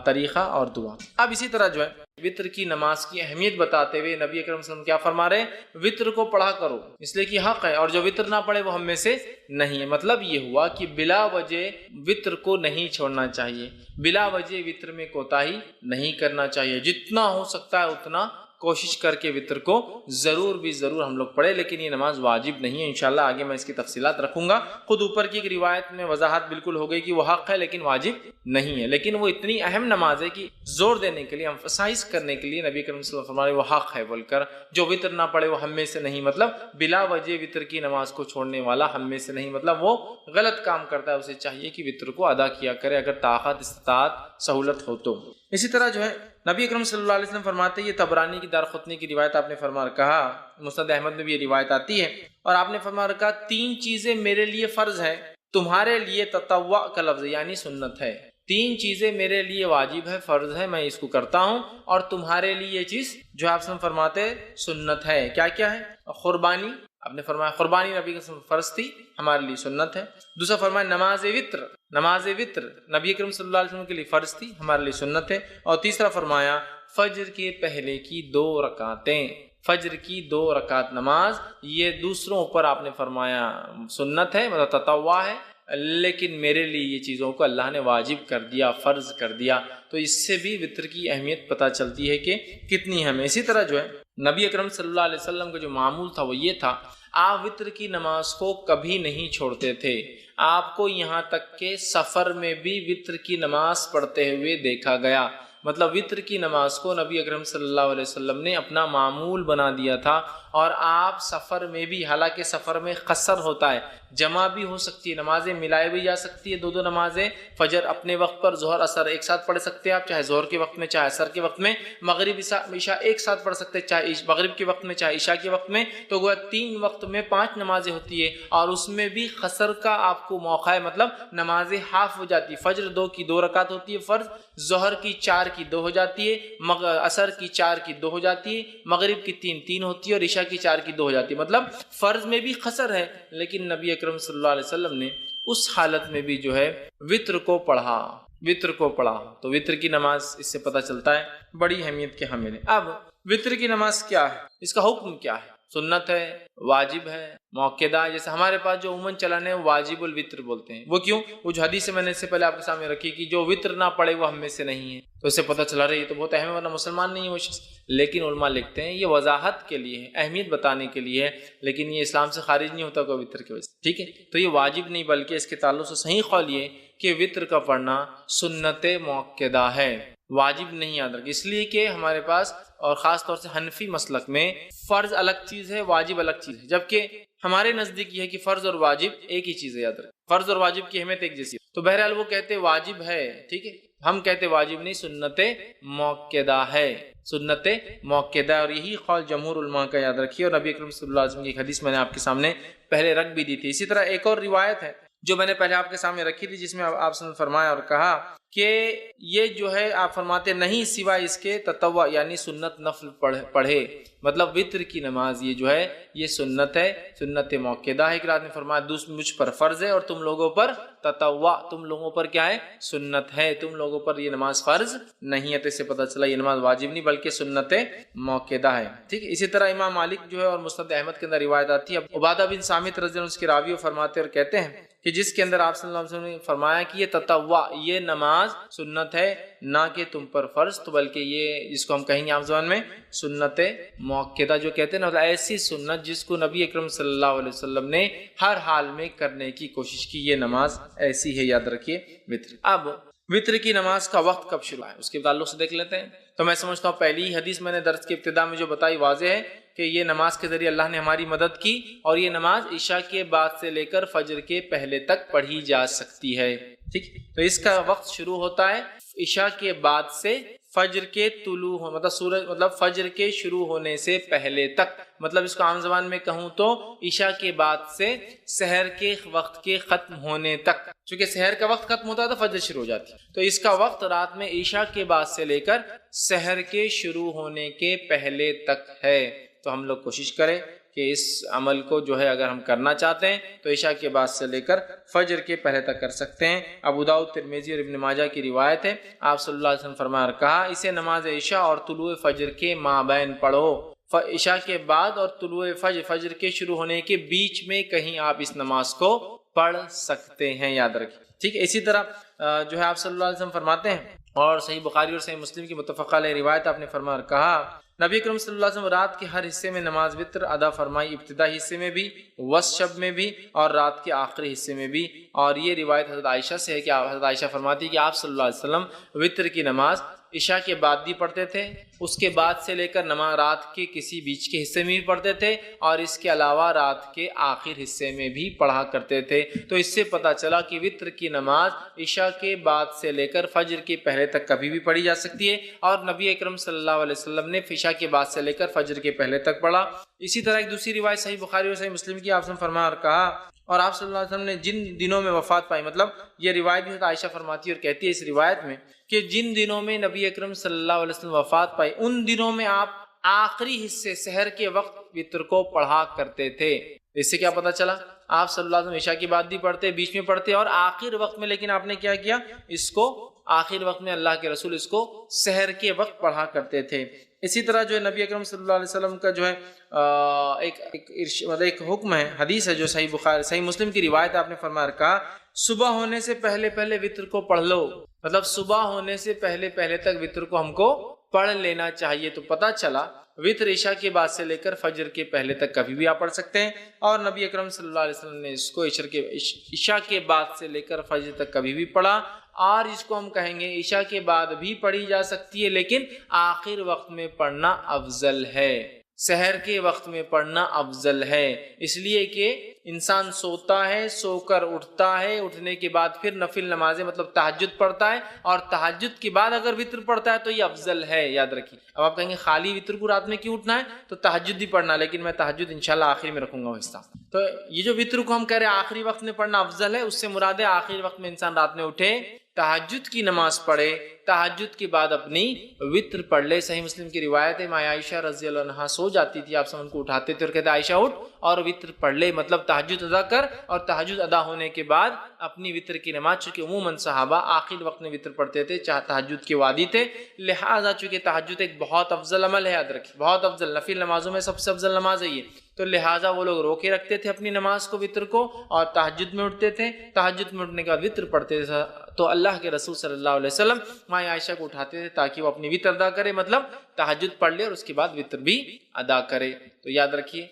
طریقہ اور دعا. اب اسی طرح جو ہے وطر کی نماز کی اہمیت بتاتے ہوئے نبی اکرم صلی اللہ علیہ وسلم کیا فرما رہے ہیں؟ وطر کو پڑھا کرو اس لیے کہ حق ہے، اور جو وطر نہ پڑھے وہ ہم میں سے نہیں ہے. مطلب یہ ہوا کہ بلا وجہ وطر کو نہیں چھوڑنا چاہیے، بلا وجہ وطر میں کوتاہی نہیں کرنا چاہیے. جتنا ہو سکتا ہے اتنا کوشش کر کے وطر کو ضرور بھی ضرور ہم لوگ پڑھیں. لیکن یہ نماز واجب نہیں ہے، انشاءاللہ آگے میں اس کی تفصیلات رکھوں گا. خود اوپر کی ایک روایت میں وضاحت بالکل ہو گئی کہ وہ حق ہے لیکن واجب نہیں ہے. لیکن وہ اتنی اہم نماز ہے کہ زور دینے کے لیے، ایمفسائز کرنے کے لیے نبی کریم صلی اللہ علیہ وسلم فرمائے وہ حق ہے بول کر، جو وطر نہ پڑھے وہ ہم میں سے نہیں، مطلب بلا وجہ وطر کی نماز کو چھوڑنے والا ہم میں سے نہیں، مطلب وہ غلط کام کرتا ہے. اسے چاہیے کہ وطر کو ادا کیا کرے اگر طاقت استطاعت سہولت ہو تو. اسی طرح جو ہے نبی اکرم صلی اللہ علیہ وسلم فرماتے ہیں، یہ طبرانی کی دارقطنی کی روایت آپ نے فرما کہا، مسند احمد میں بھی یہ روایت آتی ہے، اور آپ نے فرما رکھا 3 چیزیں میرے لیے فرض ہے، تمہارے لیے تطوع کا لفظ یعنی سنت ہے. 3 چیزیں میرے لیے واجب ہے، فرض ہے، میں اس کو کرتا ہوں، اور تمہارے لیے یہ چیز جو آپ سے فرماتے سنت ہے. کیا کیا ہے؟ قربانی، آپ نے فرمایا قربانی نبی کے فرض تھی، ہمارے لیے سنت ہے. دوسرا فرمایا نماز وطر، نماز وطر نبی اکرم صلی اللہ علیہ وسلم کے لیے فرض تھی، ہمارے لیے سنت ہے. اور تیسرا فرمایا فجر کے پہلے کی 2 رکعتیں، فجر کی 2 رکعت نماز، یہ دوسروں پر آپ نے فرمایا سنت ہے، مطلب تطوع ہے، لیکن میرے لیے یہ چیزوں کو اللہ نے واجب کر دیا، فرض کر دیا. تو اس سے بھی وطر کی اہمیت پتہ چلتی ہے کہ کتنی ہمیں. اسی طرح جو ہے نبی اکرم صلی اللہ علیہ وسلم کا جو معمول تھا وہ یہ تھا، آپ وطر کی نماز کو کبھی نہیں چھوڑتے تھے. آپ کو یہاں تک کہ سفر میں بھی وطر کی نماز پڑھتے ہوئے دیکھا گیا. مطلب وطر کی نماز کو نبی اکرم صلی اللہ علیہ وسلم نے اپنا معمول بنا دیا تھا. اور آپ سفر میں بھی، حالانکہ سفر میں قصر ہوتا ہے، جمع بھی ہو سکتی ہے، نمازیں ملائی بھی جا سکتی ہے، 2 نمازیں فجر اپنے وقت پر ظہر اثر ایک ساتھ پڑھ سکتے ہیں آپ، چاہے ظہر کے وقت میں چاہے اثر کے وقت میں، مغرب عشاء ایک ساتھ پڑھ سکتے ہیں، چاہے مغرب کے وقت میں چاہے عشاء کے وقت میں. تو گویا 3 وقت میں 5 نمازیں ہوتی ہے، اور اس میں بھی قصر کا آپ کو موقع ہے، مطلب نمازیں ہاف ہو جاتی ہے. فجر 2 کی 2 رکعت ہوتی ہے فرض، ظہر کی 4 کی 2 ہو جاتی ہے، اثر کی 4 کی 2 ہو جاتی ہے، مغرب کی 3 ہوتی ہے، اور عشاء کی 4 کی 2 ہو جاتی ہے. مطلب فرض میں بھی قصر ہے، لیکن نبی اکرم صلی اللہ علیہ وسلم نے اس حالت میں بھی جو ہے وطر کو پڑھا، وطر کو پڑھا. تو وطر کی نماز اس سے پتہ چلتا ہے بڑی اہمیت کے حامل ہے. اب وطر کی نماز کیا ہے، اس کا حکم کیا ہے؟ سنت ہے، واجب ہے، موقدہ؟ جیسے ہمارے پاس جو عموماً چلانے ہیں واجب الوطر بولتے ہیں، وہ کیوں؟ وہ جو حدیث میں نے اس سے پہلے آپ کے سامنے رکھی کہ جو وطر نہ پڑے وہ ہم میں سے نہیں ہے، تو اس سے پتہ چلا رہا ہے یہ تو بہت اہم ہے، ورنہ مسلمان نہیں ہے وہ شخص۔ لیکن علماء لکھتے ہیں یہ وضاحت کے لیے ہے، اہمیت بتانے کے لیے ہے، لیکن یہ اسلام سے خارج نہیں ہوتا کوئی وطر کی وجہ سے، ٹھیک ہے؟ تو یہ واجب نہیں، بلکہ اس کے تعلق سے صحیح قول یہ کہ وطر کا پڑھنا سنت موقدہ ہے، واجب نہیں، یاد رکھیں۔ اس لیے کہ ہمارے پاس اور خاص طور سے حنفی مسلک میں فرض الگ چیز ہے، واجب الگ چیز ہے، جبکہ ہمارے نزدیک یہ ہے کہ فرض اور واجب ایک ہی چیز ہے، یاد رکھیں، فرض اور واجب کی اہمیت ایک جیسی ہے۔ تو بہرحال وہ کہتے واجب ہے، ٹھیک ہے، ہم کہتے واجب نہیں، سنت موقدہ ہے، سنت موقدہ، اور یہی قول جمہور علماء کا، یاد رکھیے۔ اور نبی اکرم صلی اللہ علیہ وسلم کی ایک حدیث میں نے آپ کے سامنے پہلے رکھ بھی دی تھی۔ اسی طرح ایک اور روایت ہے جو میں نے پہلے آپ کے سامنے رکھی تھی، جس میں آپ نے فرمایا اور کہا کہ یہ جو ہے آپ فرماتے نہیں سوائے اس کے تطوع یعنی سنت نفل پڑھے، مطلب وطر کی نماز یہ جو ہے یہ سنت ہے، سنت موقدہ ہے۔ ایک رات نے فرمایا مجھ پر فرض ہے اور تم لوگوں پر تطوع، تم لوگوں پر کیا ہے؟ سنت ہے، تم لوگوں پر یہ نماز فرض نہیں ہے۔ تو اس سے پتہ چلا یہ نماز واجب نہیں بلکہ سنت موقدہ ہے، ٹھیک ہے۔ اسی طرح امام مالک جو ہے اور مسند احمد کے اندر روایت آتی ہے، عبادہ بن صامت رضی اللہ عنہ اس کے راوی فرماتے اور کہتے ہیں کہ جس کے اندر آپ صلی اللہ علیہ وسلم نے فرمایا کہ یہ تطوع، یہ نماز سنت ہے، نہ کہ تم پر فرض، تو بلکہ یہ جس کو ہم کہیں گے عام زبان میں سنت موقدہ جو کہتے ہیں نا، ایسی سنت جس کو نبی اکرم صلی اللہ علیہ وسلم نے ہر حال میں کرنے کی کوشش کی، یہ نماز ایسی ہے، یاد رکھیے وطر۔ اب وطر کی نماز کا وقت کب شروع ہے اس کے تعلق سے دیکھ لیتے ہیں۔ تو میں سمجھتا ہوں پہلی حدیث میں نے درس کی ابتدا میں جو بتائی واضح ہے کہ یہ نماز کے ذریعے اللہ نے ہماری مدد کی، اور یہ نماز عشاء کے بعد سے لے کر فجر کے پہلے تک پڑھی جا سکتی ہے، ٹھیک۔ تو اس کا وقت شروع ہوتا ہے عشاء کے بعد سے فجر کے طلوع مطلب فجر کے شروع ہونے سے پہلے تک، مطلب اس کو عام زبان میں کہوں تو عشاء کے بعد سے سحر کے وقت کے ختم ہونے تک، چونکہ سحر کا وقت ختم ہوتا ہے تو فجر شروع ہو جاتی ہے، تو اس کا وقت رات میں عشاء کے بعد سے لے کر سحر کے شروع ہونے کے پہلے تک ہے۔ تو ہم لوگ کوشش کریں کہ اس عمل کو جو ہے اگر ہم کرنا چاہتے ہیں تو عشاء کے بعد سے لے کر فجر کے پہلے تک کر سکتے ہیں۔ ابو داؤد، ترمذی اور ابن ماجہ کی روایت ہے، آپ صلی اللہ علیہ وسلم فرمایا اور کہا اسے نماز عشاء اور طلوع فجر کے مابین پڑھو، عشاء کے بعد اور طلوع فجر کے شروع ہونے کے بیچ میں کہیں آپ اس نماز کو پڑھ سکتے ہیں، یاد رکھیں، ٹھیک ہے۔ اسی طرح جو ہے آپ صلی اللہ علیہ وسلم فرماتے ہیں، اور صحیح بخاری اور صحیح مسلم کی متفق علیہ روایت آپ نے فرمایا اور کہا نبی اکرم صلی اللہ علیہ وسلم رات کے ہر حصے میں نماز وطر ادا فرمائی، ابتدائی حصے میں بھی، وسط شب میں بھی، اور رات کے آخری حصے میں بھی۔ اور یہ روایت حضرت عائشہ سے ہے کہ حضرت عائشہ فرماتی ہے کہ آپ صلی اللہ علیہ وسلم وطر کی نماز عشاء کے بعد بھی پڑھتے تھے، اس کے بعد سے لے کر نماز رات کے کسی بیچ کے حصے میں بھی پڑھتے تھے، اور اس کے علاوہ رات کے آخر حصے میں بھی پڑھا کرتے تھے۔ تو اس سے پتہ چلا کہ وطر کی نماز عشاء کے بعد سے لے کر فجر کے پہلے تک کبھی بھی پڑھی جا سکتی ہے، اور نبی اکرم صلی اللہ علیہ وسلم نے عشاء کے بعد سے لے کر فجر کے پہلے تک پڑھا۔ اسی طرح ایک دوسری روایت صحیح بخاری اور صحیح مسلم کی آپ نے فرمایا اور کہا، اور آپ صلی اللہ علیہ وسلم نے جن دنوں میں وفات پائی، مطلب یہ روایت بھی عائشہ فرماتی اور کہتی ہے اس روایت میں کہ جن دنوں میں نبی اکرم صلی اللہ علیہ وسلم وفات پائی ان دنوں میں آپ آخری حصے سحر کے وقت وطر کو پڑھا کرتے تھے۔ اس سے کیا پتہ چلا؟ آپ صلی اللہ علیہ وسلم عشاء کی بعد بھی پڑھتے، بیچ میں پڑھتے، اور آخر وقت میں، لیکن آپ نے کیا کیا؟ اس کو آخر وقت میں اللہ کے رسول اس کو سحر کے وقت پڑھا کرتے تھے۔ اسی طرح جو ہے نبی اکرم صلی اللہ علیہ وسلم کا جو ہے ایک حکم ہے، حدیث ہے جو صحیح بخاری صحیح مسلم کی روایت آپ نے فرمایا کہا صبح ہونے سے پہلے پہلے وطر کو پڑھ لو، مطلب صبح ہونے سے پہلے پہلے تک وطر کو ہم کو پڑھ لینا چاہیے۔ تو پتہ چلا وطر عشاء کے بعد سے لے کر فجر کے پہلے تک کبھی بھی آپ پڑھ سکتے ہیں، اور نبی اکرم صلی اللہ علیہ وسلم نے اس کو عشاء کے بعد سے لے کر فجر تک کبھی بھی پڑھا، اور اس کو ہم کہیں گے عشاء کے بعد بھی پڑھی جا سکتی ہے، لیکن آخر وقت میں پڑھنا افضل ہے، سحر کے وقت میں پڑھنا افضل ہے، اس لیے کہ انسان سوتا ہے، سو کر اٹھتا ہے، اٹھنے کے بعد پھر نفل نمازیں مطلب تہجد پڑھتا ہے، اور تہجد کے بعد اگر وطر پڑھتا ہے تو یہ افضل ہے، یاد رکھیے۔ اب آپ کہیں گے خالی وطر کو رات میں کیوں اٹھنا ہے؟ تو تہجد بھی پڑھنا، لیکن میں تہجد انشاءاللہ آخر میں رکھوں گا وہ حصہ۔ تو یہ جو وطر کو ہم کہہ رہے ہیں آخری وقت میں پڑھنا افضل ہے، اس سے مراد ہے آخری وقت میں انسان رات میں اٹھے، تہجد کی نماز پڑھے، تہجد کے بعد اپنی وطر پڑھ لے۔ صحیح مسلم کی روایت ہے، ماں عائشہ رضی اللہ عنہا سو جاتی تھی، آپ ان کو اٹھاتے تھے اور کہتے عائشہ اٹھ اور وطر پڑھ لے، مطلب تہجد ادا کر، اور تہجد ادا ہونے کے بعد اپنی وطر کی نماز، چونکہ عموماً صحابہ آخر وقت میں وطر پڑھتے تھے، چاہے تہجد کے وادی تھے، لہٰذا چونکہ تہجد ایک بہت افضل عمل ہے، یاد رکھیں بہت افضل، نفل نمازوں میں سب سے افضل نماز ہے یہ، تو لہٰذا وہ لوگ روکے رکھتے تھے اپنی نماز کو، وطر کو، اور تہجد میں اٹھتے تھے، تہجد میں اٹھنے کے بعد وطر پڑھتے تھے، تو اللہ کے رسول صلی اللہ علیہ وسلم ماں عائشہ کو اٹھاتے تھے تاکہ وہ اپنی وطر ادا کرے، مطلب تہجد پڑھ لے اور اس کے بعد وطر بھی ادا کرے۔ تو یاد رکھیے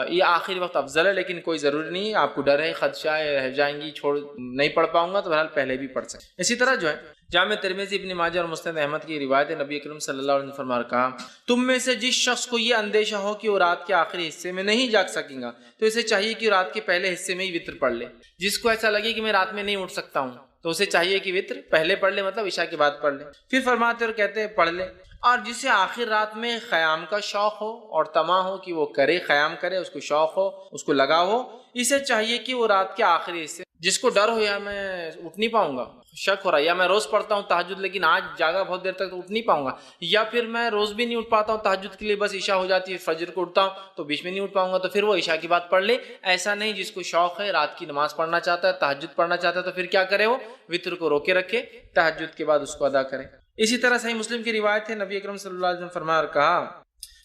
یہ آخری وقت افضل ہے، لیکن کوئی ضروری نہیں ہے، آپ کو ڈر ہے خدشہ ہے رہ جائیں گی چھوڑ نہیں پڑھ پاؤں گا، تو بہرحال پہلے بھی پڑھ سکیں۔ اسی طرح جو ہے جامع ترمذی، ابن ماجہ اور مسند احمد کی روایت ہے، نبی اکرم صلی اللہ علیہ وسلم فرمایا کہا، تم میں سے جس شخص کو یہ اندیشہ ہو کہ وہ رات کے آخری حصے میں نہیں جاگ سکیں گا، تو اسے چاہیے کہ رات کے پہلے حصے میں ہی وطر پڑھ لے۔ جس کو ایسا لگے کہ میں رات میں نہیں اٹھ سکتا ہوں، تو اسے چاہیے کہ وطر پہلے پڑھ لے، مطلب عشاء کے بعد پڑھ لے۔ پھر فرماتے اور کہتے ہیں پڑھ لے، اور جسے آخر رات میں قیام کا شوق ہو اور طمع ہو کہ وہ کرے، قیام کرے، اس کو شوق ہو، اس کو لگا ہو، اسے چاہیے کہ وہ رات کے آخری حصے، جس کو ڈر ہو یا میں اٹھ نہیں پاؤں گا، شک ہو رہا ہے، یا میں روز پڑھتا ہوں تہجد لیکن آج جاگا بہت دیر تک تو اٹھ نہیں پاؤں گا، یا پھر میں روز بھی نہیں اٹھ پاتا ہوں تہجد کے لیے، بس عشاء ہو جاتی ہے فجر کو اٹھتا ہوں تو بیچ میں نہیں اٹھ پاؤں گا، تو پھر وہ عشاء کی بات پڑھ لے۔ ایسا نہیں، جس کو شوق ہے رات کی نماز پڑھنا چاہتا ہے، تہجد پڑھنا چاہتا ہے، تو پھر کیا کرے، وہ وطر کو روکے رکھے، تہجد کے بعد اس کو ادا کرے۔ اسی طرح صحیح مسلم کی روایت ہے، نبی اکرم صلی اللہ علیہ وسلم فرمایا اور کہا،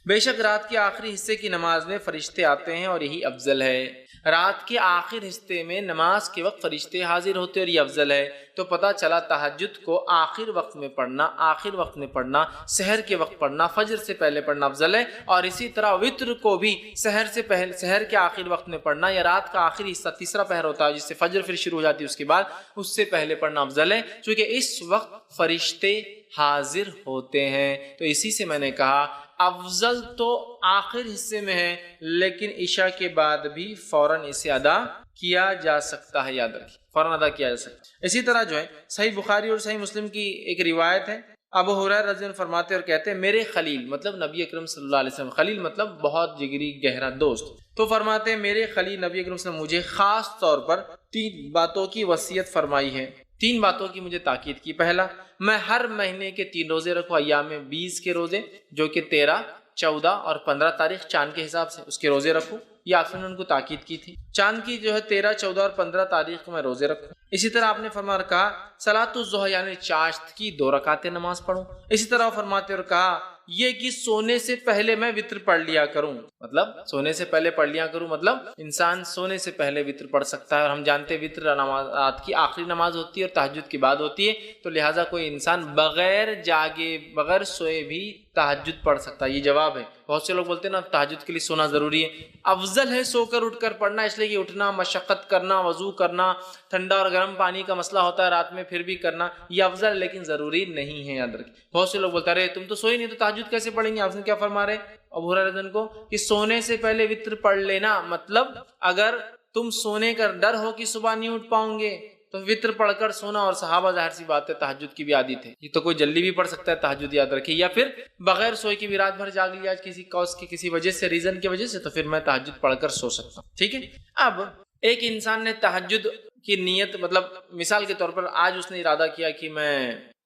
بے شک رات کے آخری حصے کی نماز میں فرشتے آتے ہیں اور یہی افضل ہے۔ رات کے آخر حصے میں نماز کے وقت فرشتے حاضر ہوتے اور یہ افضل ہے۔ تو پتہ چلا تہجد کو آخر وقت میں پڑھنا، آخر وقت میں پڑھنا، سحر کے وقت پڑھنا، فجر سے پہلے پڑھنا افضل ہے، اور اسی طرح وطر کو بھی سحر سے پہلے، سحر کے آخر وقت میں پڑھنا، یا رات کا آخری حصہ تیسرا پہر ہوتا ہے جس سے فجر پھر شروع ہو جاتی ہے، اس کے بعد اس سے پہلے پڑھنا افضل ہے، چونکہ اس وقت فرشتے حاضر ہوتے ہیں۔ تو اسی سے میں نے کہا افضل تو آخر حصے میں ہے، لیکن عشاء کے بعد بھی فوراً اسے ادا کیا جا سکتا ہے، یاد رکھیں فوراً ادا کیا جا سکتا ہے۔ اسی طرح جو ہے صحیح بخاری اور صحیح مسلم کی ایک روایت ہے، ابو ہریرہ رضی اللہ عنہ فرماتے اور کہتے ہیں، میرے خلیل مطلب نبی اکرم صلی اللہ علیہ وسلم، خلیل مطلب بہت جگری گہرا دوست، تو فرماتے ہیں میرے خلیل نبی اکرم صلی اللہ علیہ وسلم مجھے خاص طور پر 3 باتوں کی وصیت فرمائی ہے، 3 باتوں کی مجھے تاکید کی۔ پہلا، میں ہر مہینے کے 3 روزے رکھوں، ایام 20 کے روزے جو کہ 13، 14 اور 15 تاریخ چاند کے حساب سے اس کے روزے رکھوں، یہ آپ نے ان کو تاکید کی تھی، چاند کی جو ہے 13، 14 اور 15 تاریخ کو میں روزے رکھوں۔ اسی طرح آپ نے فرمایا اور کہا صلاۃ الضحیٰ یعنی چاشت کی 2 رکعتیں نماز پڑھوں۔ اسی طرح فرماتے اور کہا یہ کہ سونے سے پہلے میں وطر پڑھ لیا کروں، مطلب سونے سے پہلے پڑھ لیا کروں، مطلب انسان سونے سے پہلے وطر پڑھ سکتا ہے، اور ہم جانتے ہیں وطر رات کی آخری نماز ہوتی ہے اور تہجد کی بعد ہوتی ہے، تو لہٰذا کوئی انسان بغیر جاگے بغیر سوئے بھی تہجد پڑھ سکتا ہے، یہ جواب ہے۔ بہت سے لوگ بولتے ہیں نا تہجد کے لیے سونا ضروری ہے، افضل ہے سو کر اٹھ کر پڑھنا، اس لیے کہ اٹھنا، مشقت کرنا، وضو کرنا، ٹھنڈا اور گرم پانی کا مسئلہ ہوتا ہے رات میں، پھر بھی کرنا یہ افضل، لیکن ضروری نہیں ہے، یاد رکھیں۔ بہت سے لوگ بولتے رہے تم تو سوئی نہیں تو تہجد کیسے پڑھیں گے؟ آپ نے کیا فرما رہے ابو ہریرہ رضی اللہ عنہ کو کہ سونے سے پہلے وطر پڑھ لینا، مطلب اگر تم سونے کا ڈر ہو کہ صبح نہیں اٹھ پاؤں گے تو وطر پڑھ کر سونا، اور صحابہ ظاہر سی بات ہے تہجد کی بھی عادت ہے، یہ تو کوئی جلدی بھی پڑھ سکتا ہے تہجد، یاد رکھیے، یا پھر بغیر سوئے کی بھی رات بھر جاگ لیا کسی کاز کی کسی وجہ سے، ریزن کی وجہ سے، تو پھر میں تہجد پڑھ کر سو سکتا ہوں، ٹھیک ہے۔ اب ایک انسان نے تہجد کی نیت، مطلب مثال کے طور پر آج اس نے ارادہ کیا کہ میں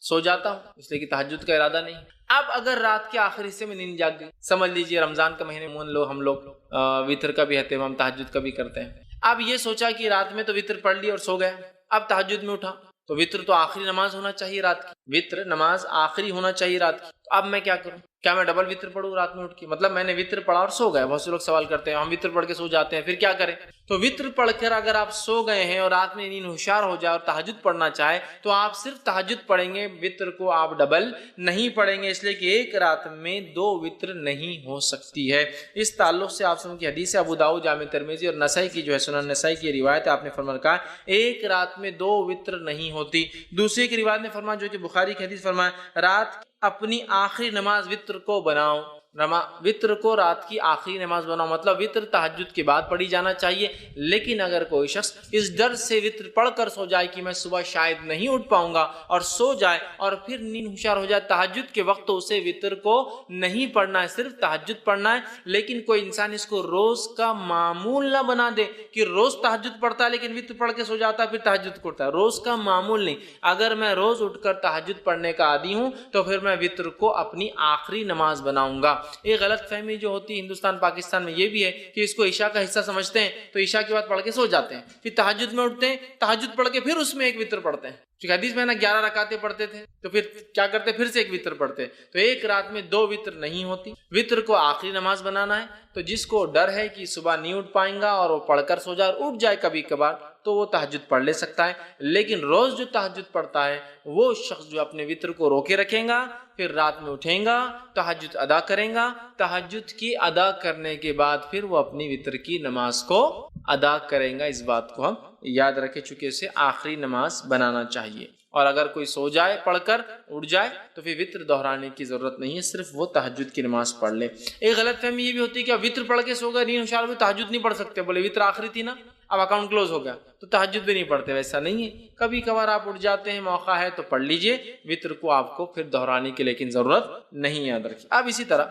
سو جاتا ہوں، اس لیے کہ تہجد کا ارادہ نہیں، اب اگر رات کے آخر حصے میں نیند جاگ گئی، سمجھ لیجئے رمضان کا مہینے ہم لوگ وطر کا بھی اہتمام تہجد کا بھی کرتے ہیں، اب یہ سوچا کہ رات میں تو وطر پڑھ لی اور سو گیا، اب تہجد میں اٹھا تو وطر تو آخری نماز ہونا چاہیے رات کی، وطر نماز آخری ہونا چاہیے رات کی، تو اب میں کیا کروں؟ کیا میں ڈبل وطر پڑھوں رات میں اٹھ کے؟ مطلب میں نے وطر پڑھا اور سو گیا، بہت سے لوگ سوال کرتے ہیں ہم وطر پڑھ کے سو جاتے ہیں پھر کیا کریں؟ تو وطر پڑھ کر اگر آپ سو گئے ہیں اور رات میں نیند ہوشیار ہو جائے اور تہجد پڑھنا چاہے تو آپ صرف تہجد پڑھیں گے، وطر کو آپ ڈبل نہیں پڑھیں گے، اس لیے کہ ایک رات میں 2 وطر نہیں ہو سکتی ہے۔ اس تعلق سے آپ سن کی حدیث ہے، ابو داؤد جامع ترمذی اور نسائی کی جو ہے سنن نسائی کی روایت ہے، آپ نے فرمایا کہا ایک رات میں 2 وطر نہیں ہوتی۔ دوسری کی روایت نے فرمایا جو کہ بخاری کی حدیث فرمایا رات اپنی آخری نماز وطر کو بناؤ، وطر کو رات کی آخری نماز بناؤ، مطلب وطر تہجد کے بعد پڑھی جانا چاہیے۔ لیکن اگر کوئی شخص اس ڈر سے وطر پڑھ کر سو جائے کہ میں صبح شاید نہیں اٹھ پاؤں گا اور سو جائے اور پھر نیند ہوشیار ہو جائے تہجد کے وقت، تو اسے وطر کو نہیں پڑھنا ہے، صرف تہجد پڑھنا ہے۔ لیکن کوئی انسان اس کو روز کا معمول نہ بنا دے کہ روز تہجد پڑھتا ہے لیکن وطر پڑھ کے سو جاتا ہے پھر تہجد کرتا ہے، روز کا معمول نہیں۔ اگر میں روز اٹھ کر تہجد پڑھنے کا عادی ہوں تو پھر میں وطر کو اپنی آخری نماز بناؤں گا۔ یہ غلط فہمی جو ہوتی ہے ہندوستان پاکستان میں یہ بھی ہے کہ اس کو عشاء کا حصہ سمجھتے ہیں تو عشاء کے بعد پڑھ کے سو جاتے ہیں، پھر تہجد میں اٹھتے ہیں، تہجد پڑھ کے پھر اس میں ایک وطر پڑھتے ہیں۔ کیونکہ حدیث میں نا 11 رکعتیں پڑھتے تھے تو پھر کیا کرتے، پھر سے ایک وطر پڑھتے، تو ایک رات میں 2 وطر نہیں ہوتی۔ وطر کو آخری نماز بنانا ہے، تو جس کو ڈر ہے کہ صبح نہیں اٹھ پائیں گا اور وہ پڑھ کر سو جائے اور اٹھ جائے کبھی کبھار، تو وہ تہجد پڑھ لے سکتا ہے۔ لیکن روز جو تہجد پڑھتا ہے وہ شخص جو اپنے وطر کو روکے رکھیں گا، پھر رات میں اٹھیں گا، تہجد ادا کریں گا، تہجد کی ادا کرنے کے بعد پھر وہ اپنی وطر کی نماز کو ادا کریں گا۔ اس بات کو ہم یاد رکھیں، چونکہ اسے آخری نماز بنانا چاہیے۔ اور اگر کوئی سو جائے پڑھ کر اٹھ جائے تو پھر وطر دہرانے کی ضرورت نہیں ہے، صرف وہ تہجد کی نماز پڑھ لے۔ ایک غلط فہمی یہ بھی ہوتی ہے کہ اب وطر پڑھ کے سو گئے، نیند ہوشیار ہوئی، تہجد نہیں پڑھ سکتے، بولے وطر آخری تھی نا، اب اکاؤنٹ کلوز ہو گیا تو تہجد بھی نہیں پڑھتے۔ ویسا نہیں ہے، کبھی کبھار آپ اٹھ جاتے ہیں، موقع ہے تو پڑھ لیجئے، وطر کو آپ کو پھر دہرانے کی لیکن ضرورت نہیں، یاد رکھیے۔ اب اسی طرح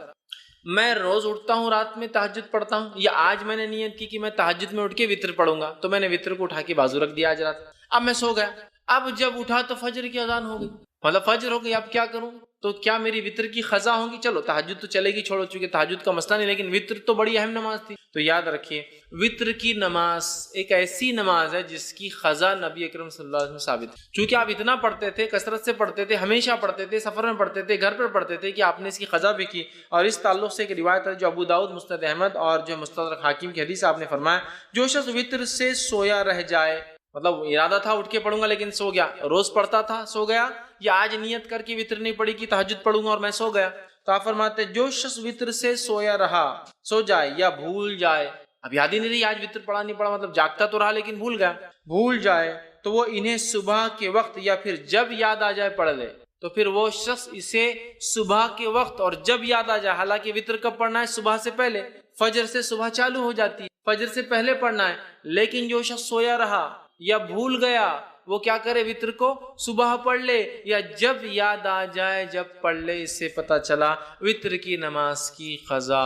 میں روز اٹھتا ہوں رات میں تہجد پڑھتا ہوں، یا آج میں نے نیت کی کہ میں تہجد میں اٹھ کے وطر پڑھوں گا، تو میں نے وطر کو اٹھا کے بازو رکھ دیا آج رات، اب میں سو گیا، اب جب اٹھا تو فجر کی اذان ہو گئی، مطلب فجر ہو گئی، اب کیا کروں؟ تو کیا میری وطر کی قضا ہوگی؟ چلو تہجد تو چلے گی، چھوڑو، چونکہ تہجد کا مسئلہ نہیں، لیکن وطر تو بڑی اہم نماز تھی۔ تو یاد رکھیے وطر کی نماز ایک ایسی نماز ہے جس کی قضا نبی اکرم صلی اللہ علیہ وسلم ثابت ہے، چونکہ آپ اتنا پڑھتے تھے، کثرت سے پڑھتے تھے، ہمیشہ پڑھتے تھے، سفر میں پڑھتے تھے، گھر پر پڑھتے تھے، کہ آپ نے اس کی قضا بھی کی۔ اور اس تعلق سے ایک روایت ہے جو ابو داؤد، مسند احمد اور جو مستدرک حاکم کی حدیث، آپ نے فرمایا جو شخص وطر سے سویا رہ جائے، مطلب ارادہ تھا اٹھ کے پڑھوں گا لیکن سو گیا، روز پڑھتا تھا سو گیا، یا آج نیت کر کے وطر نہیں پڑھی کہ تہجد پڑھوں گا اور میں سو گیا، تو آپ فرماتے جو شخص وطر سے سویا رہا، سو جائے یا بھول جائے، اب یاد ہی نہیں رہی آج وطر پڑھا نہیں پڑھا، مطلب جاگتا تو رہا لیکن بھول گیا، بھول جائے تو وہ انہیں صبح کے وقت یا پھر جب یاد آ جائے پڑھ لے، تو پھر وہ شخص اسے صبح کے وقت اور جب یاد آ جائے، حالانکہ وطر کب پڑھنا ہے؟ صبح سے پہلے، فجر سے صبح چالو ہو جاتی ہے، فجر سے پہلے پڑھنا ہے، لیکن جو شخص سویا رہا یا بھول گیا وہ کیا کرے؟ وطر کو صبح پڑھ لے یا جب یاد آ جائے جب پڑھ لے۔ اس سے پتہ چلا وطر کی نماز کی قضا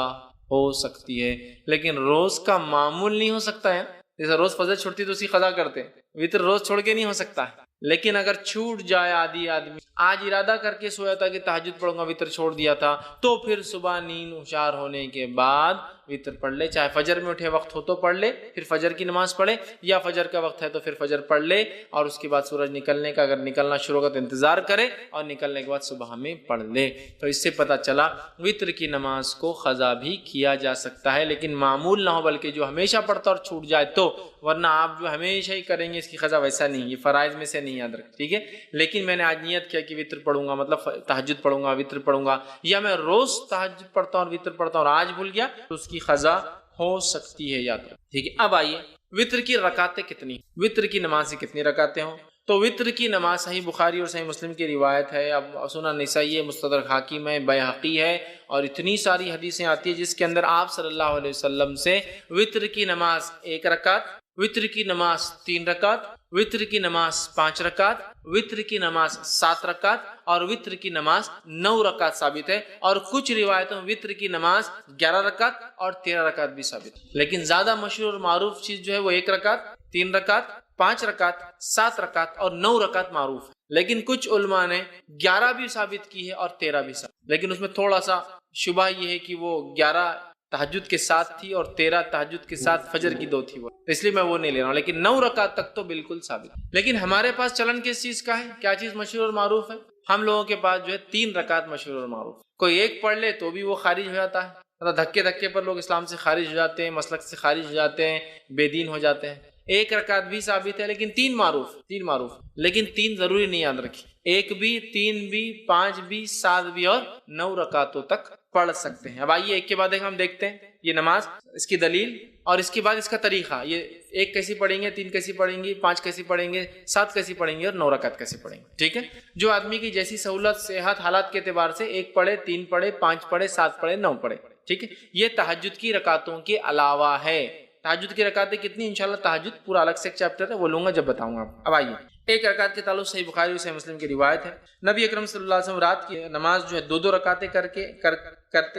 ہو سکتی ہے، لیکن روز کا معمول نہیں ہو سکتا ہے۔ جیسے روز فجر چھوڑتی تو اسی قضا کرتے، وطر روز چھوڑ کے نہیں ہو سکتا ہے۔ لیکن اگر چھوٹ جائے آدمی آج ارادہ کر کے سویا تھا کہ تہجد پڑھوں گا، وطر چھوڑ دیا تھا، تو پھر صبح نیند ہوشیار ہونے کے بعد وطر پڑھ لے، چاہے فجر میں اٹھے وقت ہو تو پڑھ لے، پھر فجر کی نماز پڑھے، یا فجر کا وقت ہے تو پھر فجر پڑھ لے، اور اس کے بعد سورج نکلنے کا اگر نکلنا شروع ہوگا تو انتظار کرے، اور نکلنے کے بعد صبح میں پڑھ لے۔ تو اس سے پتہ چلا وطر کی نماز کو قضا بھی کیا جا سکتا ہے، لیکن معمول نہ ہو، بلکہ جو ہمیشہ پڑھتا اور چھوٹ جائے تو، ورنہ آپ جو ہمیشہ ہی کریں گے اس کی قضا، ویسا نہیں، یہ فرائض میں سے نہیں، یاد رکھ، ٹھیک ہے۔ لیکن میں نے آج نیت کیا کہ وطر پڑھوں گا، مطلب تہجد پڑھوں گا، وطر پڑھوں گا، یا میں روز تہجد پڑھتا ہوں اور وطر پڑھتا ہوں اور آج بھول گیا، تو اس کی قضا ہو سکتی ہے، یاد رکھ، ٹھیک ہے۔ اب آئیے وطر کی رکعتیں کتنی، وطر کی نماز سے کتنی رکعتیں ہوں؟ تو وطر کی نماز صحیح بخاری اور صحیح مسلم کی روایت ہے، اب سنن نسائی ہے، مستدرک حاکم ہے، بیہقی ہے، اور اتنی ساری حدیثیں آتی ہیں جس کے اندر آپ صلی اللہ علیہ وسلم سے وطر کی نماز 1 رکعت، وطر کی نماز 3 رکعت، وطر کی نماز 5 رکعت، وطر کی نماز 7 رکعت اور وطر کی نماز 9 رکعت ثابت ہے، اور کچھ روایتوں میں وطر کی نماز 11 رکعت اور 13 رکعت بھی ثابت ہے، لیکن زیادہ مشہور اور معروف چیز جو ہے وہ 1 رکعت، 3 رکعت، 5 رکعت، 7 رکعت اور 9 رکعت معروف ہے۔ لیکن کچھ علماء نے 11 بھی ثابت کی ہے اور 13 بھی ثابت، لیکن اس میں تھوڑا سا شبہ یہ ہے کہ وہ 11 تہجد کے ساتھ تھی اور 13 تہجد کے ساتھ فجر کی 2 تھی، وہ اس لیے میں وہ نہیں لے رہا ہوں، لیکن 9 رکعت تک تو بالکل ثابت۔ لیکن ہمارے پاس چلن کس چیز کا ہے؟ کیا چیز مشہور اور معروف ہے؟ ہم لوگوں کے پاس جو ہے 3 رکعت مشہور اور معروف، کوئی ایک پڑھ لے تو بھی وہ خارج ہو جاتا ہے، مطلب دھکے دھکے پر لوگ اسلام سے خارج ہو جاتے ہیں، مسلک سے خارج ہو جاتے ہیں، بے دین ہو جاتے ہیں۔ 1 رکعت بھی ثابت ہے، لیکن 3 معروف، لیکن 3 ضروری نہیں، یاد رکھیں، 1 بھی، 3 بھی، 5 بھی، 7 بھی اور 9 رکعتوں تک پڑھ سکتے ہیں۔ اب آئیے ایک کے بعد ایک ہم دیکھتے ہیں یہ نماز، اس کی دلیل اور اس کے بعد اس کا طریقہ، یہ 1 کیسی پڑھیں گے، 3 کیسی پڑھیں گے، 5 کیسی پڑھیں گے، 7 کیسی پڑھیں گے اور 9 رکعت کیسی پڑھیں گے، ٹھیک ہے۔ جو آدمی کی جیسی سہولت، صحت، حالات کے اعتبار سے 1 پڑھے، 3 پڑھے، 5 پڑھے، 7 پڑھے، 9 پڑھے، ٹھیک ہے۔ یہ تہجد کی رکعتوں کے علاوہ ہے۔ تہجد کی رکعتیں کتنی؟ انشاءاللہ تہجد پورا الگ سے ایک چیپٹر ہے، وہ لوں گا جب بتاؤں گا۔ اب آئیے 1 رکعت کے تعلق صحیح بخاری اور صحیح مسلم کی روایت ہے، نبی اکرم صلی اللہ علیہ وسلم رات کی نماز جو ہے 2 رکعتیں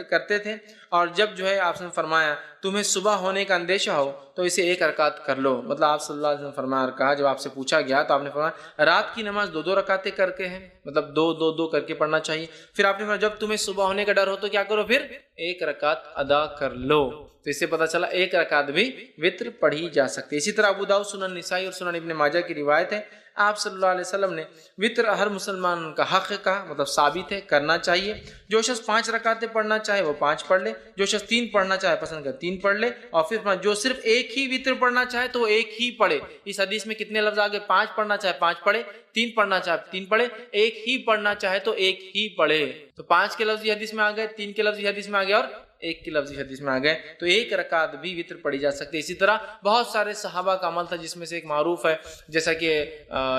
کرتے تھے، اور جب جو ہے آپ نے فرمایا تمہیں صبح ہونے کا اندیشہ ہو تو اسے 1 رکعت کر لو، مطلب آپ صلی اللہ علیہ وسلم فرمایا اور کہا، جب آپ سے پوچھا گیا تو آپ نے فرمایا رات کی نماز 2 رکعتیں کر کے ہیں، مطلب 2 کر کے پڑھنا چاہیے۔ پھر آپ نے فرمایا جب تمہیں صبح ہونے کا ڈر ہو تو کیا کرو، پھر 1 رکعت ادا کر لو۔ تو اس سے پتہ چلا 1 رکعت بھی وتر پڑھی جا سکتی ہے۔ اسی طرح ابو داؤد، سنن نسائی اور سنن ابن ماجہ کی روایت ہے، آپ صلی اللہ علیہ وسلم نے وتر ہر مسلمان کا حق کہا، مطلب ثابت ہے، کرنا چاہیے۔ جو شخص 5 رکعتیں پڑھنا چاہے وہ 5 پڑھ لے، جو شخص 3 پڑھنا چاہے پسند کر 3 پڑھ لے، اور پھر جو صرف 1 ہی وتر پڑھنا چاہے تو 1 ہی پڑھے۔ اس حدیث میں کتنے لفظ آگے؟ 5 پڑھنا چاہے 5 پڑھے، 3 پڑھنا چاہے 3 پڑھے، 1 ہی پڑھنا چاہے تو 1 ہی پڑھے۔ تو 5 کے لفظ یہ حدیث میں آ گئے، 3 کے لفظ یہ حدیث میں آ گئے اور 1 کی لفظی حدیث میں آ گئے، تو 1 رکعت بھی وتر پڑھی جا سکتی ہے۔ اسی طرح بہت سارے صحابہ کا عمل تھا، جس میں سے ایک معروف ہے، جیسا کہ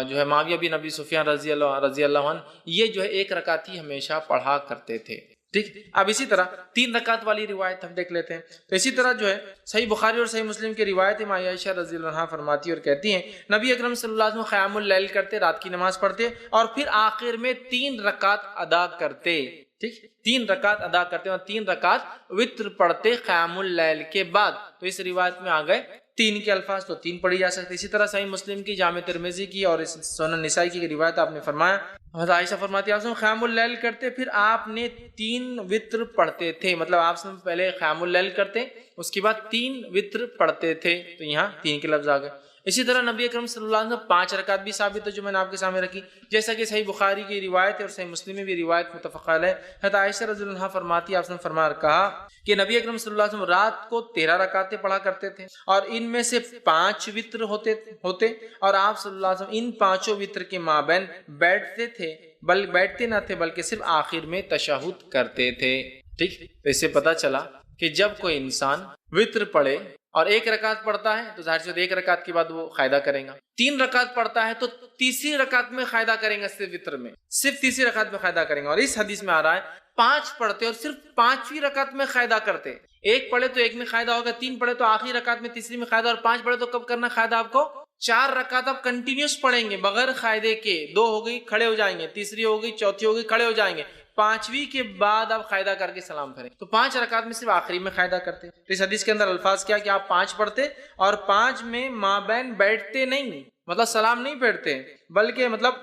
جو ہے معاویہ بن ابی سفیان رضی اللہ عنہ، یہ جو ہے 1 رکعت ہی ہمیشہ پڑھا کرتے تھے، ٹھیک۔ اب اسی طرح 3 رکعت والی روایت ہم دیکھ لیتے ہیں۔ تو اسی طرح جو ہے صحیح بخاری اور صحیح مسلم کی روایت ہے، ماں عائشہ رضی اللہ عنہا فرماتی اور کہتی ہیں نبی اکرم صلی اللہ علیہ وسلم قیام اللیل کرتے، رات کی نماز پڑھتے اور پھر آخر میں 3 رکعت ادا کرتے، ٹھیک، 3 رکعت ادا کرتے اور 3 رکعت وتر پڑھتے قیام اللیل کے بعد۔ تو اس روایت میں آ گئے 3 کے الفاظ، تو 3 پڑھی جا سکتی۔ اسی طرح صحیح مسلم کی، جامع ترمذی کی اور سنن نسائی کی روایت آپ نے فرمایا، حضرت عائشہ فرماتی ہیں آپ قیام اللیل کرتے پھر آپ نے 3 وتر پڑھتے تھے، مطلب آپ پہلے قیام اللیل کرتے اس کے بعد 3 وتر پڑھتے تھے، تو یہاں 3 کے لفظ آ گئے۔ اسی طرح نبی اکرم صلی اللہ علیہ وسلم 5 رکعت بھی ثابت ہے، جو میں نے آپ کے سامنے رکھی، جیسا کہ صحیح بخاری کی روایت ہے اور صحیح مسلم میں بھی روایت متفق علیہ۔ حضرت عائشہ رضی اللہ عنہا فرماتی ہے آپ نے فرمایا اور کہا کہ نبی اکرم صلی اللہ علیہ وسلم رات کو 13 رکعتیں پڑھا کرتے تھے اور ان میں سے 5 وتر ہوتے اور آپ صلی اللہ علیہ وسلم ان 5 وتر کے مابین بیٹھتے نہ تھے بلکہ صرف آخر میں تشہد کرتے تھے، ٹھیک۔ تو اس سے پتہ چلا کہ جب کوئی انسان وتر پڑھے اور 1 رکعت پڑھتا ہے تو ظاہر سی 1 رکعت کے بعد وہ قاعدہ کرے گا، 3 رکعت پڑھتا ہے تو تیسری رکعت میں قاعدہ کریں گا، صرف وتر میں صرف تیسری رکعت میں قاعدہ کریں گا۔ اور اس حدیث میں آ رہا ہے 5 پڑھتے اور صرف 5ویں رکعت میں قاعدہ کرتے، 1 پڑھے تو 1 میں قاعدہ ہوگا، 3 پڑھے تو آخری رکعت میں تیسری میں قاعدہ، اور 5 پڑھے تو کب کرنا قاعدہ آپ کو؟ 4 رکعت آپ کنٹینیوس پڑھیں گے بغیر قاعدے کے، 2 ہو گئی کھڑے ہو جائیں گے، تیسری ہو گئی، چوتھی ہو گئی کھڑے ہو جائیں گے، 5ویں کے بعد آپ قاعدہ کر کے سلام پھیریں، تو 5 رکعت میں صرف آخری میں قاعدہ کرتے۔ تو اس حدیث کے اندر الفاظ کیا کہ آپ 5 پڑھتے اور 5 میں مابین بیٹھتے نہیں، مطلب سلام نہیں پھیرتے، بلکہ مطلب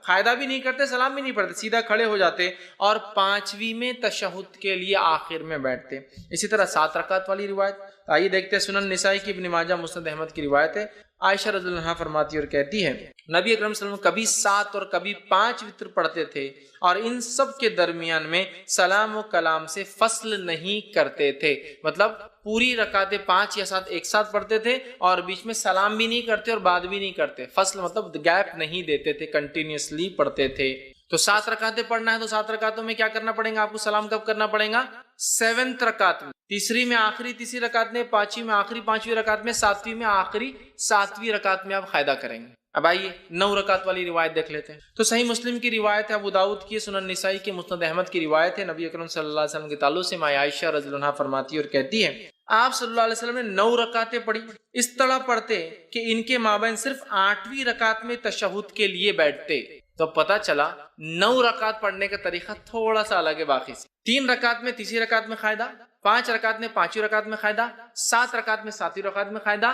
قاعدہ بھی نہیں کرتے، سلام بھی نہیں پڑھتے، سیدھا کھڑے ہو جاتے اور 5ویں میں تشہد کے لیے آخر میں بیٹھتے۔ اسی طرح 7 رکعت والی روایت آئیے دیکھتے ہیں، سنن نسائی کی، ابن ماجہ، مسند احمد کی روایت ہے، عائشہ رضی اللہ عنہا فرماتی اور کہتی ہے نبی اکرم صلی اللہ علیہ وسلم کبھی 7 اور کبھی 5 وتر پڑھتے تھے اور ان سب کے درمیان میں سلام و کلام سے فصل نہیں کرتے تھے، مطلب پوری رکعتیں 5 یا 7 ایک ساتھ پڑھتے تھے اور بیچ میں سلام بھی نہیں کرتے اور بعد بھی نہیں کرتے، فصل مطلب گیپ نہیں دیتے تھے، کنٹینیوسلی پڑھتے تھے۔ تو 7 رکعتیں پڑھنا ہے تو 7 رکعتوں میں کیا کرنا پڑے گا آپ کو؟ سلام کب کرنا پڑے گا؟ 7th رکعت میں، تیسری میں آخری تیسری رکعت میں، 5ویں میں آخری 5ویں رکعت میں، 7ویں میں آخری 7ویں رکعت میں آپ قاعدہ کریں گے۔ اب آئیے 9 رکعت والی روایت دیکھ لیتے ہیں۔ تو صحیح مسلم کی روایت ہے، ابو داؤد کی، سنن نسائی کی، مسند احمد کی روایت ہے، نبی اکرم صلی اللہ علیہ وسلم کے تعلق سے ماں عائشہ رضی اللہ عنہا فرماتی اور کہتی ہے آپ صلی اللہ علیہ وسلم نے 9 رکعتیں پڑھی، اس طرح پڑھتے کہ ان کے مابین صرف 8ویں رکعت میں تشہد کے لیے بیٹھتے۔ تو پتہ چلا 9 رکعت پڑھنے کا طریقہ تھوڑا سا الگ ہے باقی سے۔ 3 رکعت میں تیسری رکعت میں قاعدہ، 5 رکعت میں 5ویں رکعت میں قاعدہ، 7 رکعت میں 7ویں رکعت میں قاعدہ،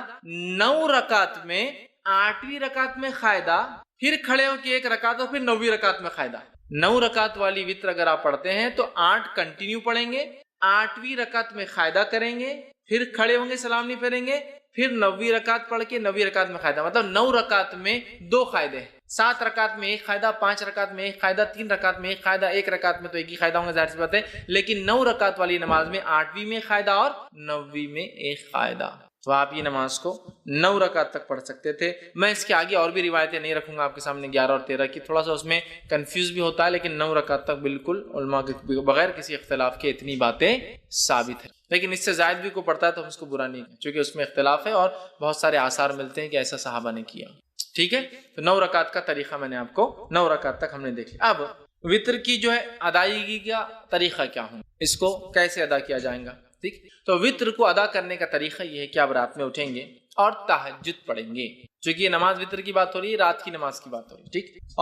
9 رکعت میں 8ویں رکعت میں قاعدہ، پھر کھڑے ہو کے 1 رکعت اور پھر 9ویں رکعت میں قاعدہ۔ 9 رکعت والی وتر اگر آپ پڑھتے ہیں تو 8 کنٹینیو پڑھیں گے، 8ویں رکعت میں قاعدہ کریں گے، پھر کھڑے ہوں گے، سلام نہیں پھیریں گے، پھر 9ویں رکعت پڑھ کے 9ویں رکعت میں قاعدہ، مطلب 9 رکعت میں 2 قاعدے ہیں، 7 رکعت میں 1 قاعدہ، 5 رکعت میں 1 قاعدہ، 3 رکعت میں 1 قاعدہ، 1 رکعت میں تو 1 ہی قاعدہ ہوں گا ظاہر سی بات ہے، لیکن 9 رکعت والی نماز میں 8ویں میں قاعدہ اور 9ویں میں 1 قاعدہ۔ تو آپ یہ نماز کو 9 رکعت تک پڑھ سکتے تھے. میں اس کے آگے اور بھی روایتیں نہیں رکھوں گا آپ کے سامنے 11 اور 13 کی، تھوڑا سا اس میں کنفیوز بھی ہوتا ہے، لیکن 9 رکعت تک بالکل علماء کے بغیر کسی اختلاف کے اتنی باتیں ثابت ہیں. لیکن اس سے زائد بھی کوئی پڑھتا ہے تو ہم اس کو برا نہیں کہیں، چونکہ اس میں اختلاف ہے اور بہت سارے آثار ملتے ہیں کہ ایسا صحابہ نے کیا. ٹھیک ہے، تو 9 رکعت کا طریقہ میں نے آپ کو 9 رکعت تک ہم نے دیکھ لیا. اب وطر کی جو ہے ادائیگی کا طریقہ کیا ہوں، اس کو کیسے ادا کیا جائے گا. ٹھیک، تو وطر کو ادا کرنے کا طریقہ یہ ہے کہ آپ رات میں اٹھیں گے اور تہجد پڑھیں گے. چونکہ یہ نماز وطر کی بات ہو رہی ہے، رات کی نماز کی بات ہو رہی ہے. ٹھیک،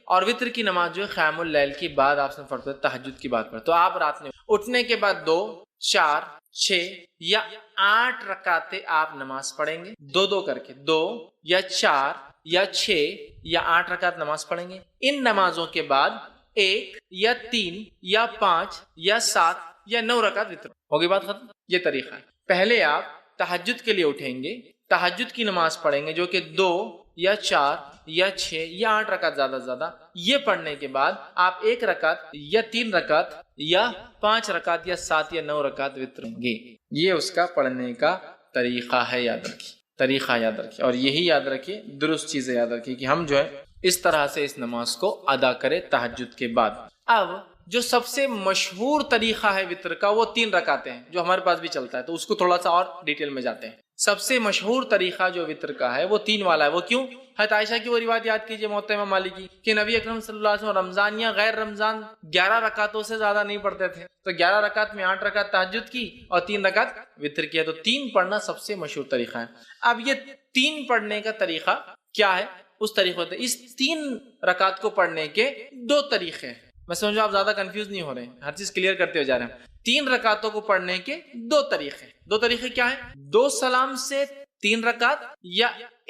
اور وطر کی نماز جو ہے قیام اللیل کی بعد آپ سے پڑھتے ہیں، تہجد کی بات پڑھتے. تو آپ رات میں اٹھنے کے بعد 2، 4، 6 یا 8 رکعتیں آپ نماز پڑھیں گے، 2 کر کے 2 یا 4 یا 6 یا 8 رکعت نماز پڑھیں گے. ان نمازوں کے بعد 1 یا 3 یا 5 یا 7 یا 9 رکعت وطر. ہوگی بات ختم. یہ طریقہ ہے. پہلے آپ تہجد کے لیے اٹھیں گے، تہجد کی نماز پڑھیں گے جو کہ 2 یا 4 یا 6 یا 8 رکعت زیادہ سے زیادہ. یہ پڑھنے کے بعد آپ 1 رکعت یا 3 رکعت یا 5 رکعت یا 7 یا 9 رکعت وطریں گے. یہ اس کا پڑھنے کا طریقہ ہے. یاد رکھیے، طریقہ یاد رکھیے، اور یہی یاد رکھیے، درست چیزیں یاد رکھیے کہ ہم جو ہے اس طرح سے اس نماز کو ادا کریں تہجد کے بعد. اب جو سب سے مشہور طریقہ ہے وطر کا وہ 3 رکعتیں ہیں جو ہمارے پاس بھی چلتا ہے، تو اس کو تھوڑا سا اور ڈیٹیل میں جاتے ہیں. سب سے مشہور طریقہ جو وطر کا ہے وہ 3 والا ہے. وہ کیوں؟ حضرت عائشہ کی وہ روایت یاد کیجئے موطا امام مالک کی کہ نبی اکرم صلی اللہ علیہ وسلم رمضان یا غیر رمضان 11 رکعتوں سے زیادہ نہیں پڑھتے تھے. تو 11 رکعت میں 8 رکعت تہجد کی اور 3 رکعت وطر کی ہے. تو 3 پڑھنا سب سے مشہور طریقہ ہے. اب یہ 3 پڑھنے کا طریقہ کیا ہے؟ اس طریقے سے اس 3 رکعت کو پڑھنے کے 2 طریقے ہیں. میں سمجھو آپ زیادہ کنفیوز نہیں ہو رہے ہیں، ہر چیز کلیئر کرتے ہو جا رہے ہیں. 3 رکعتوں کو پڑھنے کے 2 طریقے. 2 طریقے کیا ہیں؟ 2 سلام سے 3 رکعت یا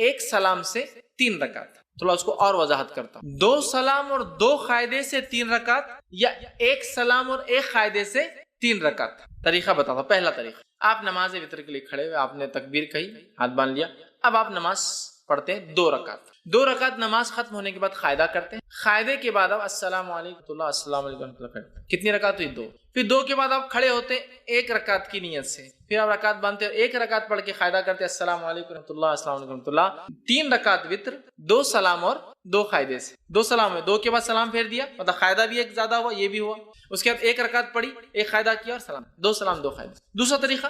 1 سلام سے 3 رکعت. تھوڑا اس کو اور وضاحت کرتا ہوں. 2 سلام اور 2 قاعدے سے 3 رکعت یا 1 سلام اور 1 قاعدے سے 3 رکعت. طریقہ بتاتا ہوں. پہلا طریقہ، آپ نماز وطر کے لیے کھڑے ہوئے، آپ نے تکبیر کہی، ہاتھ باندھ لیا. اب آپ نماز پڑھتے ہیں 2 رکعت. 2 رکعت نماز ختم ہونے کے بعد قاعدہ کرتے ہیں. قاعدے کے بعد آپ السلام علیکم اللہ، السلام علیکم ورحمۃ اللہ کرتے ہیں. کتنی رکعت ہوئی؟ 2. پھر 2 کے بعد آپ کھڑے ہوتے 1 رکعت کی نیت سے. پھر آپ رکعت باندھتے ہیں، 1 رکعت پڑھ کے قاعدہ کرتے ہیں السلام علیکم ورحمۃ اللہ، السلام علیکم ورحمۃ اللہ. 3 رکعت وطر، 2 سلام اور 2 قاعدے سے. 2 سلام ہے، 2 کے بعد سلام پھیر دیا، مطلب قاعدہ بھی ایک زیادہ ہوا، یہ بھی ہوا. اس کے بعد 1 رکعت پڑھی، 1 قاعدہ کیا اور سلام. 2 سلام 2 قاعدے. دوسرا طریقہ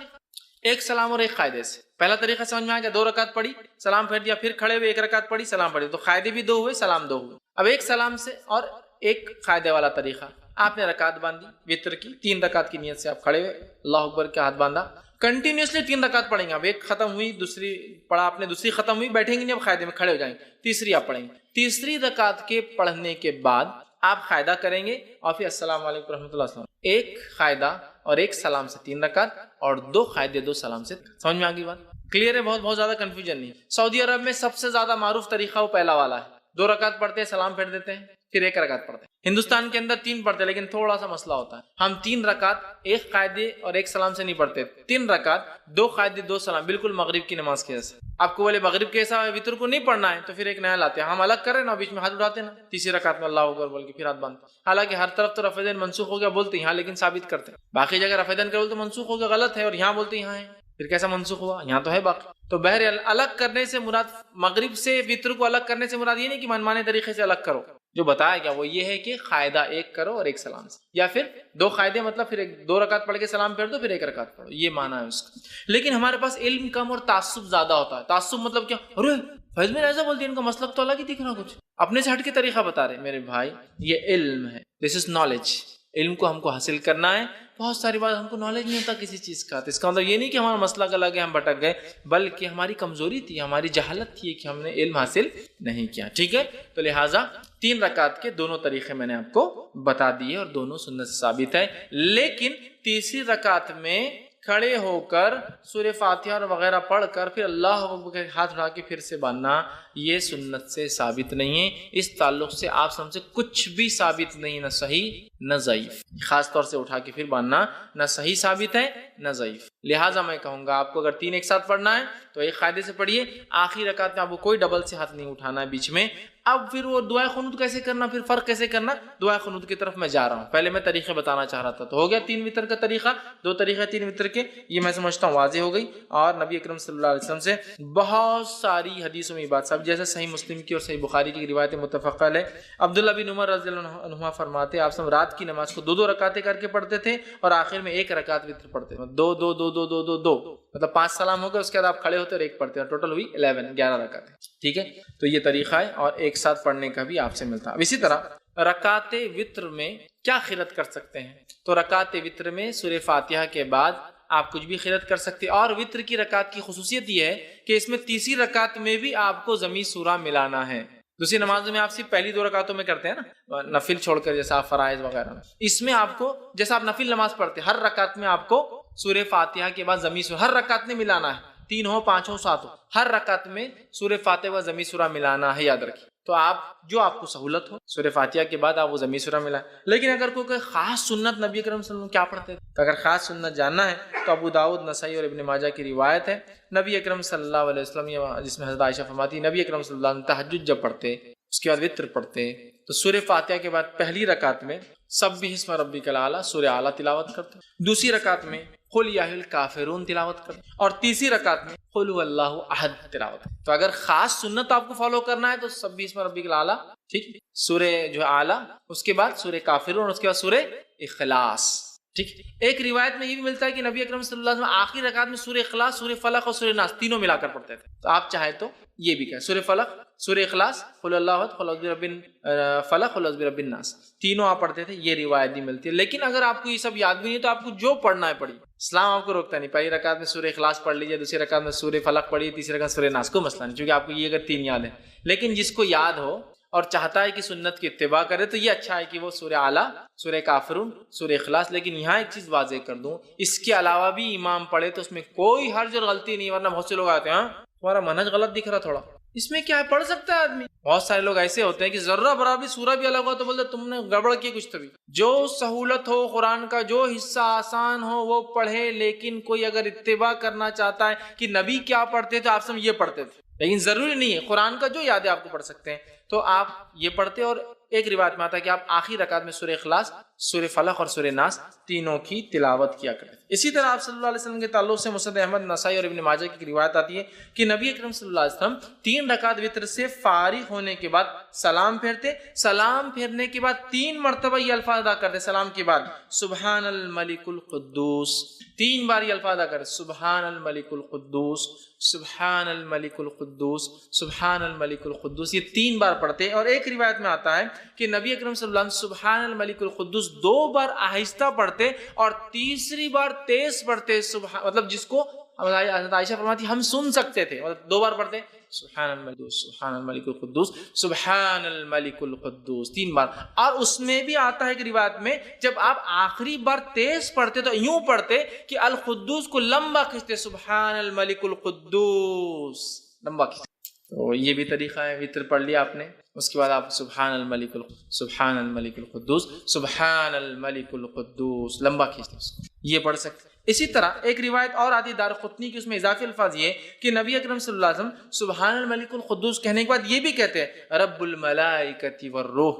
1 سلام اور 1 قاعدے سے. پہلا طریقہ سمجھ میں آ گیا، 2 رکعت پڑھی، سلام پھیر دیا، پھر کھڑے ہوئے 1 رکعت پڑھی، سلام پڑھی. تو قاعدے بھی 2 ہوئے، سلام 2 ہوئے. اب 1 سلام سے اور 1 قاعدے والا طریقہ، آپ نے رکعت باندھی وطر کی، 3 رکعت کی نیت سے آپ کھڑے ہوئے، اللہ اکبر کے ہاتھ باندھا، کنٹینیوسلی 3 رکعت پڑھیں گے. اب 1 ختم ہوئی، دوسری پڑھا آپ نے، دوسری ختم ہوئی، بیٹھیں گے نہیں، اب قاعدے میں کھڑے ہو جائیں گے، تیسری آپ پڑھیں گے. تیسری رکعت کے پڑھنے کے بعد آپ قاعدہ کریں گے اور پھر السلام علیکم رحمۃ اللہ. 1 قاعدہ اور 1 سلام سے 3 رکعت اور 2 قاعدے 2 سلام سے. سمجھ میں آ گئی بات؟ کلیئر ہے؟ بہت زیادہ کنفیوژن نہیں. سعودی عرب میں سب سے زیادہ معروف طریقہ وہ پہلا والا ہے. 2 رکعت پڑھتے ہیں، سلام پھیر دیتے ہیں، پھر 1 رکعت پڑھتے ہیں. ہندوستان کے اندر 3 پڑھتے ہیں، لیکن تھوڑا سا مسئلہ ہوتا ہے. ہم 3 رکعت 1 قاعدے اور 1 سلام سے نہیں پڑھتے، 3 رکعت 2 قاعدے 2 سلام، بالکل مغرب کی نماز کے جیسے. آپ کو بولے مغرب کے ایسا وطر کو نہیں پڑھنا ہے تو پھر ایک نیا لاتے ہیں. ہم الگ کر رہے ہیں نا، بیچ میں ہاتھ اٹھاتے ہیں نا، تیسری رکعت میں اللہ اکبر بول کے پھر ہاتھ باندھتے. حالانکہ ہر طرف تو رفع دین منسوخ ہو گیا بولتے ہیں یہاں، لیکن ثابت کرتے ہیں. باقی جگہ رفع دین کرو تو منسوخ ہو گیا، غلط ہے، اور یہاں بولتے ہیں یہاں ہے، پھر کیسا منسوخ ہوا؟ یہاں تو ہے باقی. تو بہرحال الگ کرنے سے مراد، مغرب سے وطر کو الگ کرنے سے مراد یہ نہیں کہ منمانے طریقے سے الگ کرو. جو بتایا گیا وہ یہ ہے کہ قاعدہ 1 کرو اور 1 سلام سے، یا پھر 2 قاعدے، مطلب پھر 2 رکعت پڑھ کے سلام پھیر دو، پھر 1 رکعت پڑھو. یہ معنی ہے اس کا. لیکن ہمارے پاس علم کم اور تعصب زیادہ ہوتا ہے. تعصب مطلب کیا؟ ارے فیض میں ایسا بولتے ہیں، ان کا مسلک تو الگ ہی دکھ رہا، کچھ اپنے سے ہٹ کے طریقہ بتا رہے. میرے بھائی یہ علم ہے، دس از نالج. علم کو ہم کو حاصل کرنا ہے. بہت ساری بات ہم کو نالج نہیں ہوتا کسی چیز کا، تو اس کا مطلب یہ نہیں کہ ہمارا مسلک الگ ہے، ہم بھٹک گئے، بلکہ ہماری کمزوری تھی، ہماری جہالت تھی کہ ہم نے علم حاصل نہیں کیا. ٹھیک ہے، تو لہٰذا 3 رکعت کے دونوں طریقے میں نے آپ کو بتا دیے اور دونوں سنت سے ثابت ہے. لیکن تیسری رکعت میں کھڑے ہو کر سورہ فاتحہ اور وغیرہ پڑھ کر پھر اللہ اکبر کے ہاتھ اٹھا کے پھر سے باندھنا، یہ سنت سے ثابت نہیں ہے. اس تعلق سے آپ سب سے کچھ بھی ثابت نہیں، نہ صحیح نہ ضعیف. خاص طور سے اٹھا کے پھر باندھنا نہ صحیح ثابت ہے نہ ضعیف. لہٰذا میں کہوں گا آپ کو اگر 3 ایک ساتھ پڑھنا ہے تو 1 قاعدے سے پڑھیے. آخری رکعت میں آپ کو کوئی ڈبل سے ہاتھ نہیں اٹھانا ہے بیچ میں. اب پھر وہ دعائے قنوت کیسے کرنا، پھر فرق کیسے کرنا، دعائے قنوت کی طرف میں جا رہا ہوں. پہلے میں طریقے بتانا چاہ رہا تھا. تو ہو گیا 3 وتر کا طریقہ، 2 طریقے 3 وتر کے، یہ میں سمجھتا ہوں واضح ہو گئی. اور نبی اکرم صلی اللہ علیہ وسلم سے بہت ساری حدیثوں میں یہ بات سب، جیسے صحیح مسلم کی اور صحیح بخاری کی روایت متفق علیہ. عبداللہ بن عمر رضی اللہ عنہما فرماتے آپ سب رات کی نماز کو 2 رکعتیں کر کے پڑھتے تھے اور آخر میں 1 رکعت وتر پڑھتے تھے. 2 2 2 2 2 2 2 مطلب 5 سلام ہو گئے، اس کے بعد آپ کھڑے ہوتے اور 1 پڑھتے ہیں، ٹوٹل ہوئی 11 رکعتیں. ٹھیک ہے، تو یہ طریقہ ہے اور ایک ساتھ پڑھنے کا بھی آپ سے ملتا ہے. اب اسی طرح رکعت وتر میں کیا خیرت کر سکتے ہیں؟ تو رکعت وتر میں سورہ فاتحہ کے بعد آپ کچھ بھی خیرت کر سکتے ہیں. اور وتر کی رکعت کی خصوصیت یہ ہے کہ اس میں تیسری رکعت میں بھی آپ کو ضمی سورہ ملانا ہے. دوسری نمازوں میں آپ صرف پہلی 2 رکعتوں میں کرتے ہیں نا، نفل چھوڑ کر، جیسا آپ فرائض وغیرہ. اس میں آپ کو جیسا آپ نفل نماز پڑھتے ہیں، ہر رکعت میں آپ کو سورہ فاتحہ کے بعد ضمی سورہ ہر رکعت میں ملانا ہے. 3 ہو 5 ہو 7 ہو، ہر رکعت میں سورہ فاتحہ و ضمی سورہ ملانا ہے، یاد رکھیے. تو آپ جو آپ کو سہولت ہو سورہ فاتحہ کے بعد آپ وہ ضمی سورہ ملائیں. لیکن اگر کوئی خاص سنت نبی کرم صلی اللہ علیہ وسلم کیا پڑھتے تھے، تو اگر خاص سنت جاننا ہے تو ابو داؤد، نسائی اور ابن ماجہ کی روایت ہے، نبی اکرم صلی اللہ علیہ وسلم، جس میں حضرت عائشہ فرماتی نبی اکرم صلی اللہ علیہ وسلم تہجد جب پڑھتے اس کے بعد وتر پڑھتے تو سورہ فاتحہ کے بعد پہلی رکعت میں سبح اسم ربک الاعلی سورہ اعلیٰ تلاوت کرتے، دوسری رکعت میں قل یا الکافرون تلاوت کرتے، اور تیسری رکعت میں قل هو اللہ احد تلاوت. تو اگر خاص سنت آپ کو فالو کرنا ہے تو سبح اسم ربک الاعلی، ٹھیک، سورہ جو اعلیٰ، اس کے بعد سورہ کافرون، اور اس کے بعد سورہ اخلاص. ٹھیک، ایک روایت میں یہ بھی ملتا ہے کہ نبی اکرم صلی اللہ علیہ وسلم آخری رکعت میں سورہ اخلاص، سورہ فلق اور سورہ ناس تینوں ملا کر پڑھتے تھے. تو آپ چاہے تو یہ بھی کہیں سورہ فلق، سورہ اخلاص، قل اللہ احد، قل اعوذ برب الفلق، قل اعوذ برب الناس، تینوں آپ پڑھتے تھے. یہ روایت بھی ملتی ہے. لیکن اگر آپ کو یہ سب یاد بھی نہیں تو آپ کو جو پڑھنا ہے پڑھیے، اسلام آپ کو روکتا نہیں. پہلی رکعت میں سورہ اخلاص پڑھ لیجیے، دوسری رکعت میں سورہ فلق پڑھیے، تیسری رکعت سورہ ناس، کو مسئلہ نہیں، کیونکہ آپ کو یہ اگر 3 یاد ہے. لیکن جس کو یاد ہو اور چاہتا ہے کہ سنت کی اتباع کرے تو یہ اچھا ہے کہ وہ سورہ اعلیٰ، سورہ کافرون، سورہ اخلاص. لیکن یہاں ایک چیز واضح کر دوں، اس کے علاوہ بھی امام پڑھے تو اس میں کوئی حرج اور غلطی نہیں. ورنہ بہت سے لوگ آتے ہیں، ہاں تمہارا منہج غلط دکھ رہا تھوڑا، اس میں کیا ہے، پڑھ سکتا ہے آدمی. بہت سارے لوگ ایسے ہوتے ہیں کہ ذرہ برابر سورہ بھی الگ ہو تو بولتے تم نے گڑبڑ کی کچھ. تو بھی جو سہولت ہو قرآن کا، جو حصہ آسان ہو وہ پڑھے. لیکن کوئی اگر اتباع کرنا چاہتا ہے کہ نبی کیا پڑھتے تھے، آپ سب یہ پڑھتے تھے، لیکن ضروری نہیں ہے، قرآن کا جو یاد ہے آپ کو پڑھ سکتے ہیں تو آپ یہ پڑھتے. اور ایک روایت میں آتا ہے کہ آپ آخری رکعت میں سورہ اخلاص، سورہ فلق اور سورہ ناس تینوں کی تلاوت کیا کرتے. اسی طرح آپ صلی اللہ علیہ وسلم کے تعلق سے مسند احمد، نسائی اور ابن ماجہ کی روایت آتی ہے کہ نبی اکرم صلی اللہ علیہ وسلم 3 رکعت وتر سے فارغ ہونے کے بعد سلام پھیرتے. سلام پھیرنے کے بعد 3 مرتبہ یہ الفاظ ادا کرتے سلام کے بعد، سبحان الملک القدوس. 3 بار یہ الفاظ ادا کرتے، سبحان الملک القدوس، سبحان الملک القدوس، سبحان الملک القدوس. یہ 3 بار پڑھتے. اور ایک روایت میں آتا ہے کہ نبی اکرم صلی اللہ علیہ وسلم سبحان الملک القدوس 2 بار آہستہ پڑھتے اور تیسری بار تیز پڑھتے. مطلب جس کو حضرت عائشہ فرماتی ہم سن سکتے تھے، مطلب 2 بار پڑھتے سبحان الملک، سبحان الملک القدوس، سبحان الملک القدوس 3 بار. اور اس میں بھی آتا ہے کہ روایت میں جب آپ آخری بار تیز پڑھتے تو یوں پڑھتے کہ القدوس کو لمبا کھینچتے، سبحان الملک القدوس لمبا کھینچتے. تو یہ بھی طریقہ ہے. وتر پڑھ لیا آپ نے، اس کے بعد آپ سبحان الملک سبحان الملک القدوس، سبحان الملک القدوس لمبا کھینچتے اس کو، یہ پڑھ سکتے. اسی طرح ایک روایت اور آتی دارقطنی کی، اس میں اضافی الفاظ یہ کہ نبی اکرم صلی اللہ علیہ وسلم سبحان الملک القدوس کہنے کے بعد یہ بھی کہتے ہیں رب الملائکۃ والروح.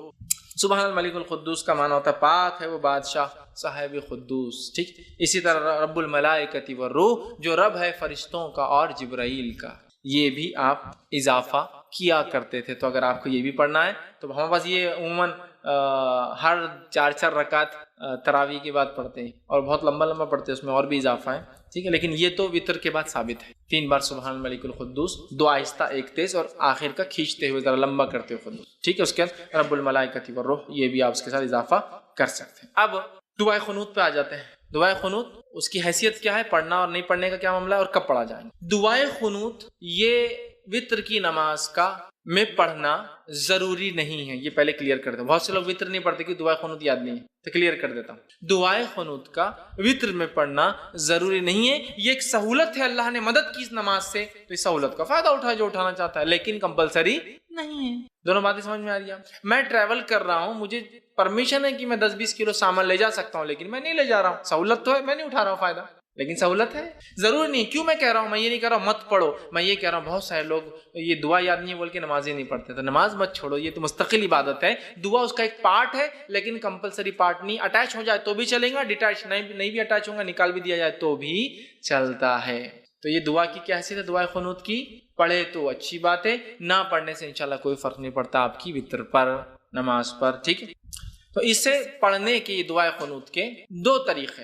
سبحان الملک القدوس کا معنی ہوتا ہے پاک ہے وہ بادشاہ صاحب قدوس. ٹھیک، اسی طرح رب الملائکۃ والروح جو رب ہے فرشتوں کا اور جبرائیل کا، یہ بھی آپ اضافہ کیا کرتے تھے. تو اگر آپ کو یہ بھی پڑھنا ہے تو ہمارے پاس یہ عموماً ہر 4 رکعت تراویح کے بعد پڑھتے ہیں اور بہت لمبا لمبا پڑھتے ہیں، اس میں اور بھی اضافہ ہے. ٹھیک ہے، لیکن یہ تو وتر کے بعد ثابت ہے. 3 بار سبحان الملک القدوس، 2 آہستہ 1 تیز، اور آخر کا کھینچتے ہوئے ذرا لمبا کرتے ہوئے قدوس. ٹھیک ہے، اس کے بعد رب الملائکۃ والروح یہ بھی آپ اس کے ساتھ اضافہ کر سکتے ہیں. اب دعائے قنوت پہ آ جاتے ہیں. دعائے قنوت اس کی حیثیت کیا ہے، پڑھنا اور نہیں پڑھنے کا کیا معاملہ ہے، اور کب پڑھا جائے. دعائے قنوت یہ وتر کی نماز کا میں پڑھنا ضروری نہیں ہے. یہ پہلے کلیئر کر دیں، بہت سے لوگ وتر نہیں پڑھتے کہ دعائے قنوت یاد نہیں ہے، تو کلیئر کر دیتا ہوں. دعائے قنوت کا وتر میں پڑھنا ضروری نہیں ہے. یہ ایک سہولت ہے، اللہ نے مدد کی اس نماز سے، تو اس سہولت کا فائدہ اٹھائے جو اٹھانا چاہتا ہے، لیکن کمپلسری نہیں ہے. دونوں باتیں سمجھ میں آ رہی ہیں. میں ٹریول کر رہا ہوں، مجھے پرمیشن ہے کہ میں 10-20 کلو سامان لے جا سکتا ہوں، لیکن میں نہیں لے جا رہا ہوں. سہولت تو ہے، میں نہیں اٹھا رہا ہوں فائدہ. لیکن سہولت ہے، ضروری نہیں. کیوں میں کہہ رہا ہوں، میں یہ نہیں کہہ رہا ہوں مت پڑھو، میں یہ کہہ رہا ہوں بہت سارے لوگ یہ دعا یاد نہیں بول کے نماز ہی نہیں پڑھتے. تو نماز مت چھوڑو، یہ تو مستقل عبادت ہے. دعا اس کا ایک پارٹ ہے لیکن کمپلسری پارٹ نہیں. اٹیچ ہو جائے تو بھی چلے گا، ڈیٹیچ نہیں بھی اٹیچ ہوگا، نکال بھی دیا جائے تو بھی چلتا ہے. تو یہ دعا کی کیا حیثیت ہے؟ دعائے قنوت کی پڑھے تو اچھی بات ہے، نہ پڑھنے سے انشاءاللہ کوئی فرق نہیں پڑتا آپ کی وتر پر، نماز پر. ٹھیک ہے، تو اسے پڑھنے کی دعائے قنوت کے دو طریقے،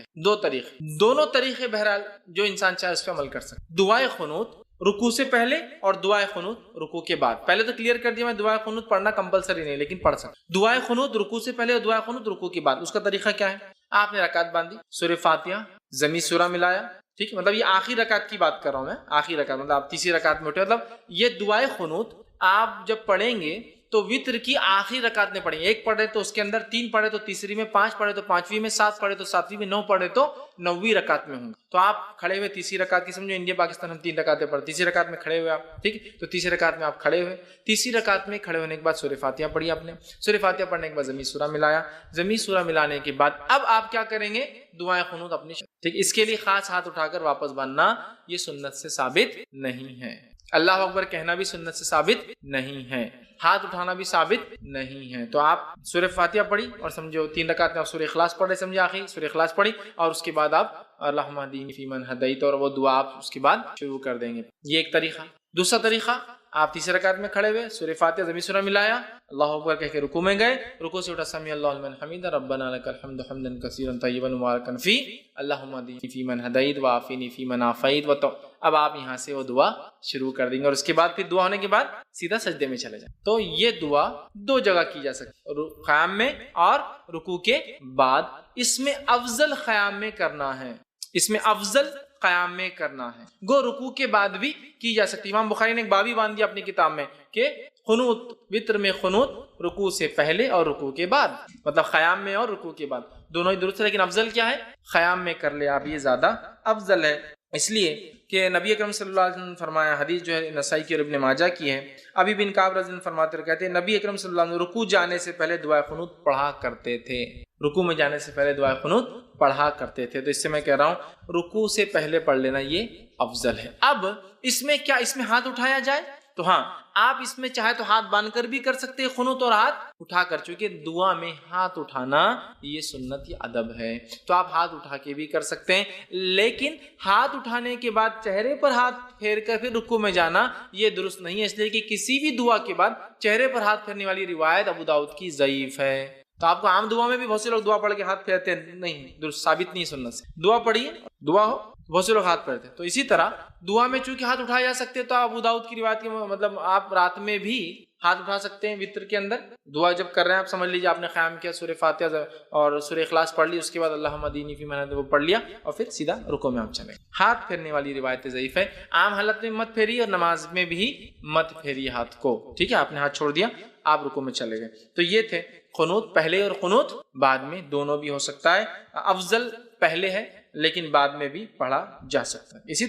دونوں طریقے بہرحال جو انسان چاہے اس پہ عمل کر سکتا. دعائے قنوت رکوع سے پہلے اور دعائے قنوت رکوع کے بعد. پہلے تو کلیئر کر دیا میں، دعائے قنوت پڑھنا کمپلسری نہیں لیکن پڑھ سکتا. دعائے قنوت رکوع سے پہلے اور دعائے قنوت رکوع کے بعد. اس کا طریقہ کیا ہے؟ آپ نے رکعت باندھی، سورہ فاتحہ ضمی سورہ ملایا. ٹھیک ہے، مطلب یہ آخری رکعت کی بات کر رہا ہوں میں، آخری رکعت مطلب آپ تیسری رکعت میں اٹھے. مطلب یہ دعائے قنوت آپ جب پڑھیں گے تو وتر کی آخری رکعت میں پڑھیں گے. ایک پڑھے تو اس کے اندر 3 پڑھے تو تیسری میں، 5 پڑھے تو 5ویں میں، 7 پڑھے تو 7ویں میں، 9 پڑھے تو 9ویں رکعت میں ہوں گے. تو آپ کھڑے ہوئے تیسری رکعت کی، سمجھو انڈیا پاکستان ہم 3 رکعتیں پڑھتے، تیسری رکعت میں کھڑے ہوئے آپ. ٹھیک ہے، تو تیسری رکعت میں آپ کھڑے ہوئے، تیسری رکعت میں کھڑے ہونے کے بعد سورہ فاتحہ پڑھی آپ نے. سورہ فاتحہ پڑھنے کے بعد ضمی سورہ ملایا. ضمی سورہ ملانے کے بعد اب آپ کیا کریں گے؟ دعائے قنوت اپنی. ٹھیک، اس کے لیے خاص ہاتھ اٹھا کر واپس باندھنا یہ سنت سے ثابت نہیں ہے. اللہ اکبر کہنا بھی سنت سے ثابت نہیں ہے، ہاتھ اٹھانا بھی ثابت نہیں ہے. تو آپ سورہ فاتحہ پڑھی اور سمجھو 3 رکعت میں آپ سورہ اخلاص پڑھ رہے، سمجھے آخری سورہ اخلاص پڑھی اور اس کے بعد آپ اللہم اہدنی فیمن ہدیت اور وہ دعا آپ اس کے بعد شروع کر دیں گے. یہ ایک طریقہ. دوسرا طریقہ، آپ تیسری رکعت میں کھڑے ہوئے، سورہ فاتحہ ضمی سورہ ملایا، اللہ اکبر کہہ کے رکوع میں گئے، رکوع سے اٹھا سمیع اللہ لمن حمیدہ ربنا لک الحمد حمدا کثیرا طیبا مبارکا فی اللہم اہدنی فیمن ہدیت وعافنی فیمن عافیت. اب آپ یہاں سے وہ دعا شروع کر دیں گے اور اس کے بعد پھر دعا ہونے کے بعد سیدھا سجدے میں چلے جائیں. تو یہ دعا 2 جگہ کی جا سکتی ہے، قیام میں اور رکوع کے بعد. اس میں افضل قیام میں کرنا ہے، اس میں افضل قیام میں کرنا ہے. گو رکوع کے بعد بھی کی جا سکتی. امام بخاری نے ایک باب ہی باندھ دیا اپنی کتاب میں کہ قنوت، وتر میں قنوت رکوع سے پہلے اور رکوع کے بعد، مطلب قیام میں اور رکوع کے بعد دونوں ہی درست ہے، لیکن افضل کیا ہے؟ قیام میں کر لے آپ، یہ زیادہ افضل ہے. اس لیے کہ نبی اکرم صلی اللہ علیہ وسلم نے فرمایا، حدیث جو ہے نسائی کی اور ابن ماجہ کی ہے، ابی بن کعب رضی اللہ عنہ فرماتے ہیں، کہتے ہیں نبی اکرم صلی اللہ علیہ وسلم رکوع جانے سے پہلے دعائے قنوت پڑھا کرتے تھے. رکوع میں جانے سے پہلے دعائے قنوت پڑھا کرتے تھے. تو اس سے میں کہہ رہا ہوں رکوع سے پہلے پڑھ لینا یہ افضل ہے. اب اس میں کیا، اس میں ہاتھ اٹھایا جائے؟ تو ہاں، آپ اس میں چاہے تو ہاتھ باندھ کر بھی کر سکتے ہیں قنوت اور ہاتھ اٹھا کر، چونکہ دعا میں ہاتھ اٹھانا یہ سنت یا ادب ہے. تو آپ ہاتھ اٹھا کے بھی کر سکتے ہیں، لیکن ہاتھ اٹھانے کے بعد چہرے پر ہاتھ پھیر کر پھر رکوع میں جانا یہ درست نہیں ہے. اس لیے کہ کسی بھی دعا کے بعد چہرے پر ہاتھ پھیرنے والی روایت ابو داؤد کی ضعیف ہے. تو آپ کو عام دعا میں بھی بہت سے لوگ دعا پڑھ کے ہاتھ پھیرتے ہیں، نہیں، درست ثابت نہیں سنت سے. دعا پڑھیے، دعا ہو، بہت سے لوگ ہاتھ پھیرتے ہیں. تو اسی طرح دعا میں چونکہ ہاتھ اٹھائے جا سکتے، تو ابو داؤد کی روایت کے مطلب آپ رات میں بھی ہاتھ اٹھا سکتے ہیں. وتر کے اندر دعا جب کر رہے ہیں، آپ سمجھ لیجیے آپ نے قیام کیا، سورہ فاتحہ اور سورہ اخلاص پڑھ لی، اس کے بعد اللہم اہدنی فیمن ہدیت وہ پڑھ لیا اور پھر سیدھا رکوع میں آپ چلے. ہاتھ پھیرنے والی روایت ضعیف ہے. عام حالت میں مت پھیریے اور نماز میں بھی مت پھیریے ہاتھ کو. ٹھیک ہے، آپ نے ہاتھ چھوڑ دیا، آپ رکوع میں چلے گئے. تو یہ تھے قنوت پہلے اور قنوت بعد میں، دونوں بھی ہو سکتا ہے. افضل پہلے ہے لیکن بعد میں بھی پڑھا جا سکتا ہے. اسی